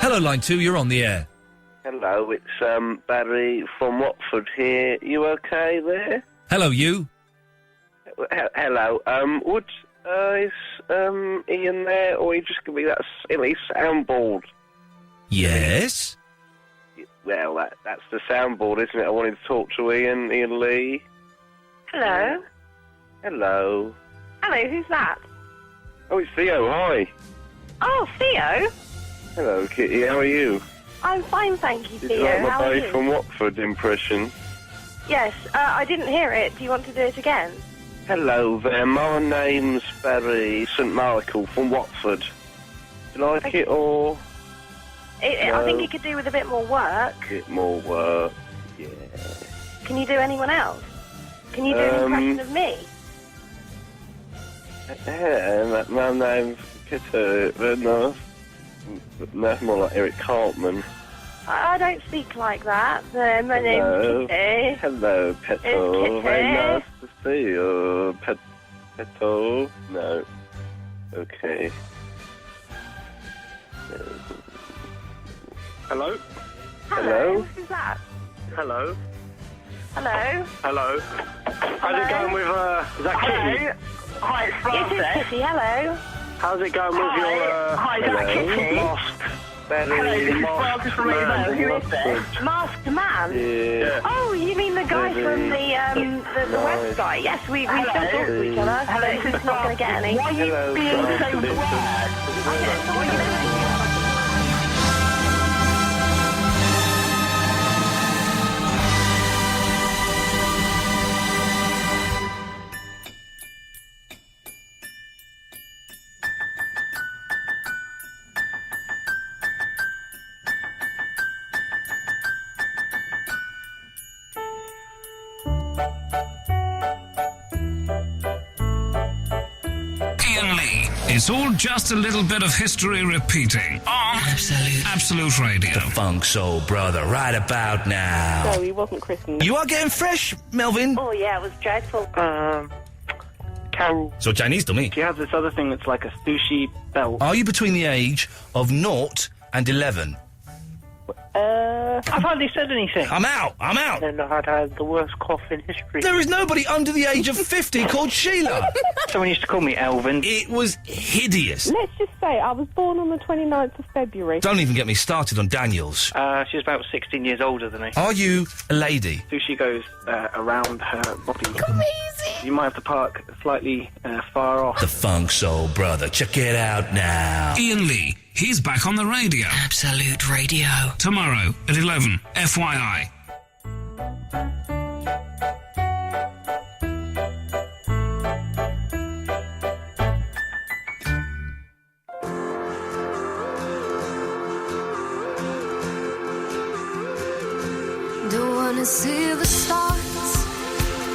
Hello, Line 2, you're on the air. Hello, it's Barry from Watford here. You okay there? Hello, you. Hello. Would is Ian there, or are you just gonna be that silly soundboard? Yes. Well, that's the soundboard, isn't it? I wanted to talk to Ian Lee. Hello. Hello. Hello, who's that? Oh, it's Theo. Hi. Oh, Theo. Hello, Kitty. How are you? I'm fine, thank you, Did Theo. you like my How are Barry you? from Watford impression? Yes, I didn't hear it. Do you want to do it again? Hello there. My name's Barry St Michael from Watford. Do you like it, or...? I think it could do with a bit more work. Bit more work, yeah. Can you do anyone else? Can you do an impression of me? Yeah, my name's Peter. No, that's more like Eric Cartman. I don't speak like that. My Hello. name's Kitty. Hello, Peto. It's Very Kitty. nice to see you, Peto. No. Okay. Hello? Hello? Who's that? Hello? Hello? Hello? How's it going with, is that Kitty? Hi, it's Francis. It is Kitty, hello. How's it going with your, Hi, is that Kitty? masked? Hello, this is Francis from Amo. Who is this? Masked Man? Yeah. Oh, you mean the guy from the website? Yes, we still talk to each other. Hello, this is not going to get any. Why are you being so weird? Iain Lee. It's all just a little bit of history repeating on Absolute Radio. The Funk Soul Brother, right about now. No, he wasn't christened. You are getting fresh, Melvin. Oh, yeah, it was dreadful. Carol. So Chinese to me. She has this other thing that's like a sushi belt. Are you between the age of 0 and 11? I've hardly said anything. I'm out. And I'd had the worst cough in history. There is nobody under the age of 50 called Sheila. Someone used to call me Elvin. It was hideous. Let's just say I was born on the 29th of February. Don't even get me started on Daniels. She's about 16 years older than me. Are you a lady? So she goes around her body. You might have to park slightly far off. The Funk Soul Brother. Check it out now. Iain Lee, he's back on the radio. Absolute Radio. Tomorrow at 11, FYI.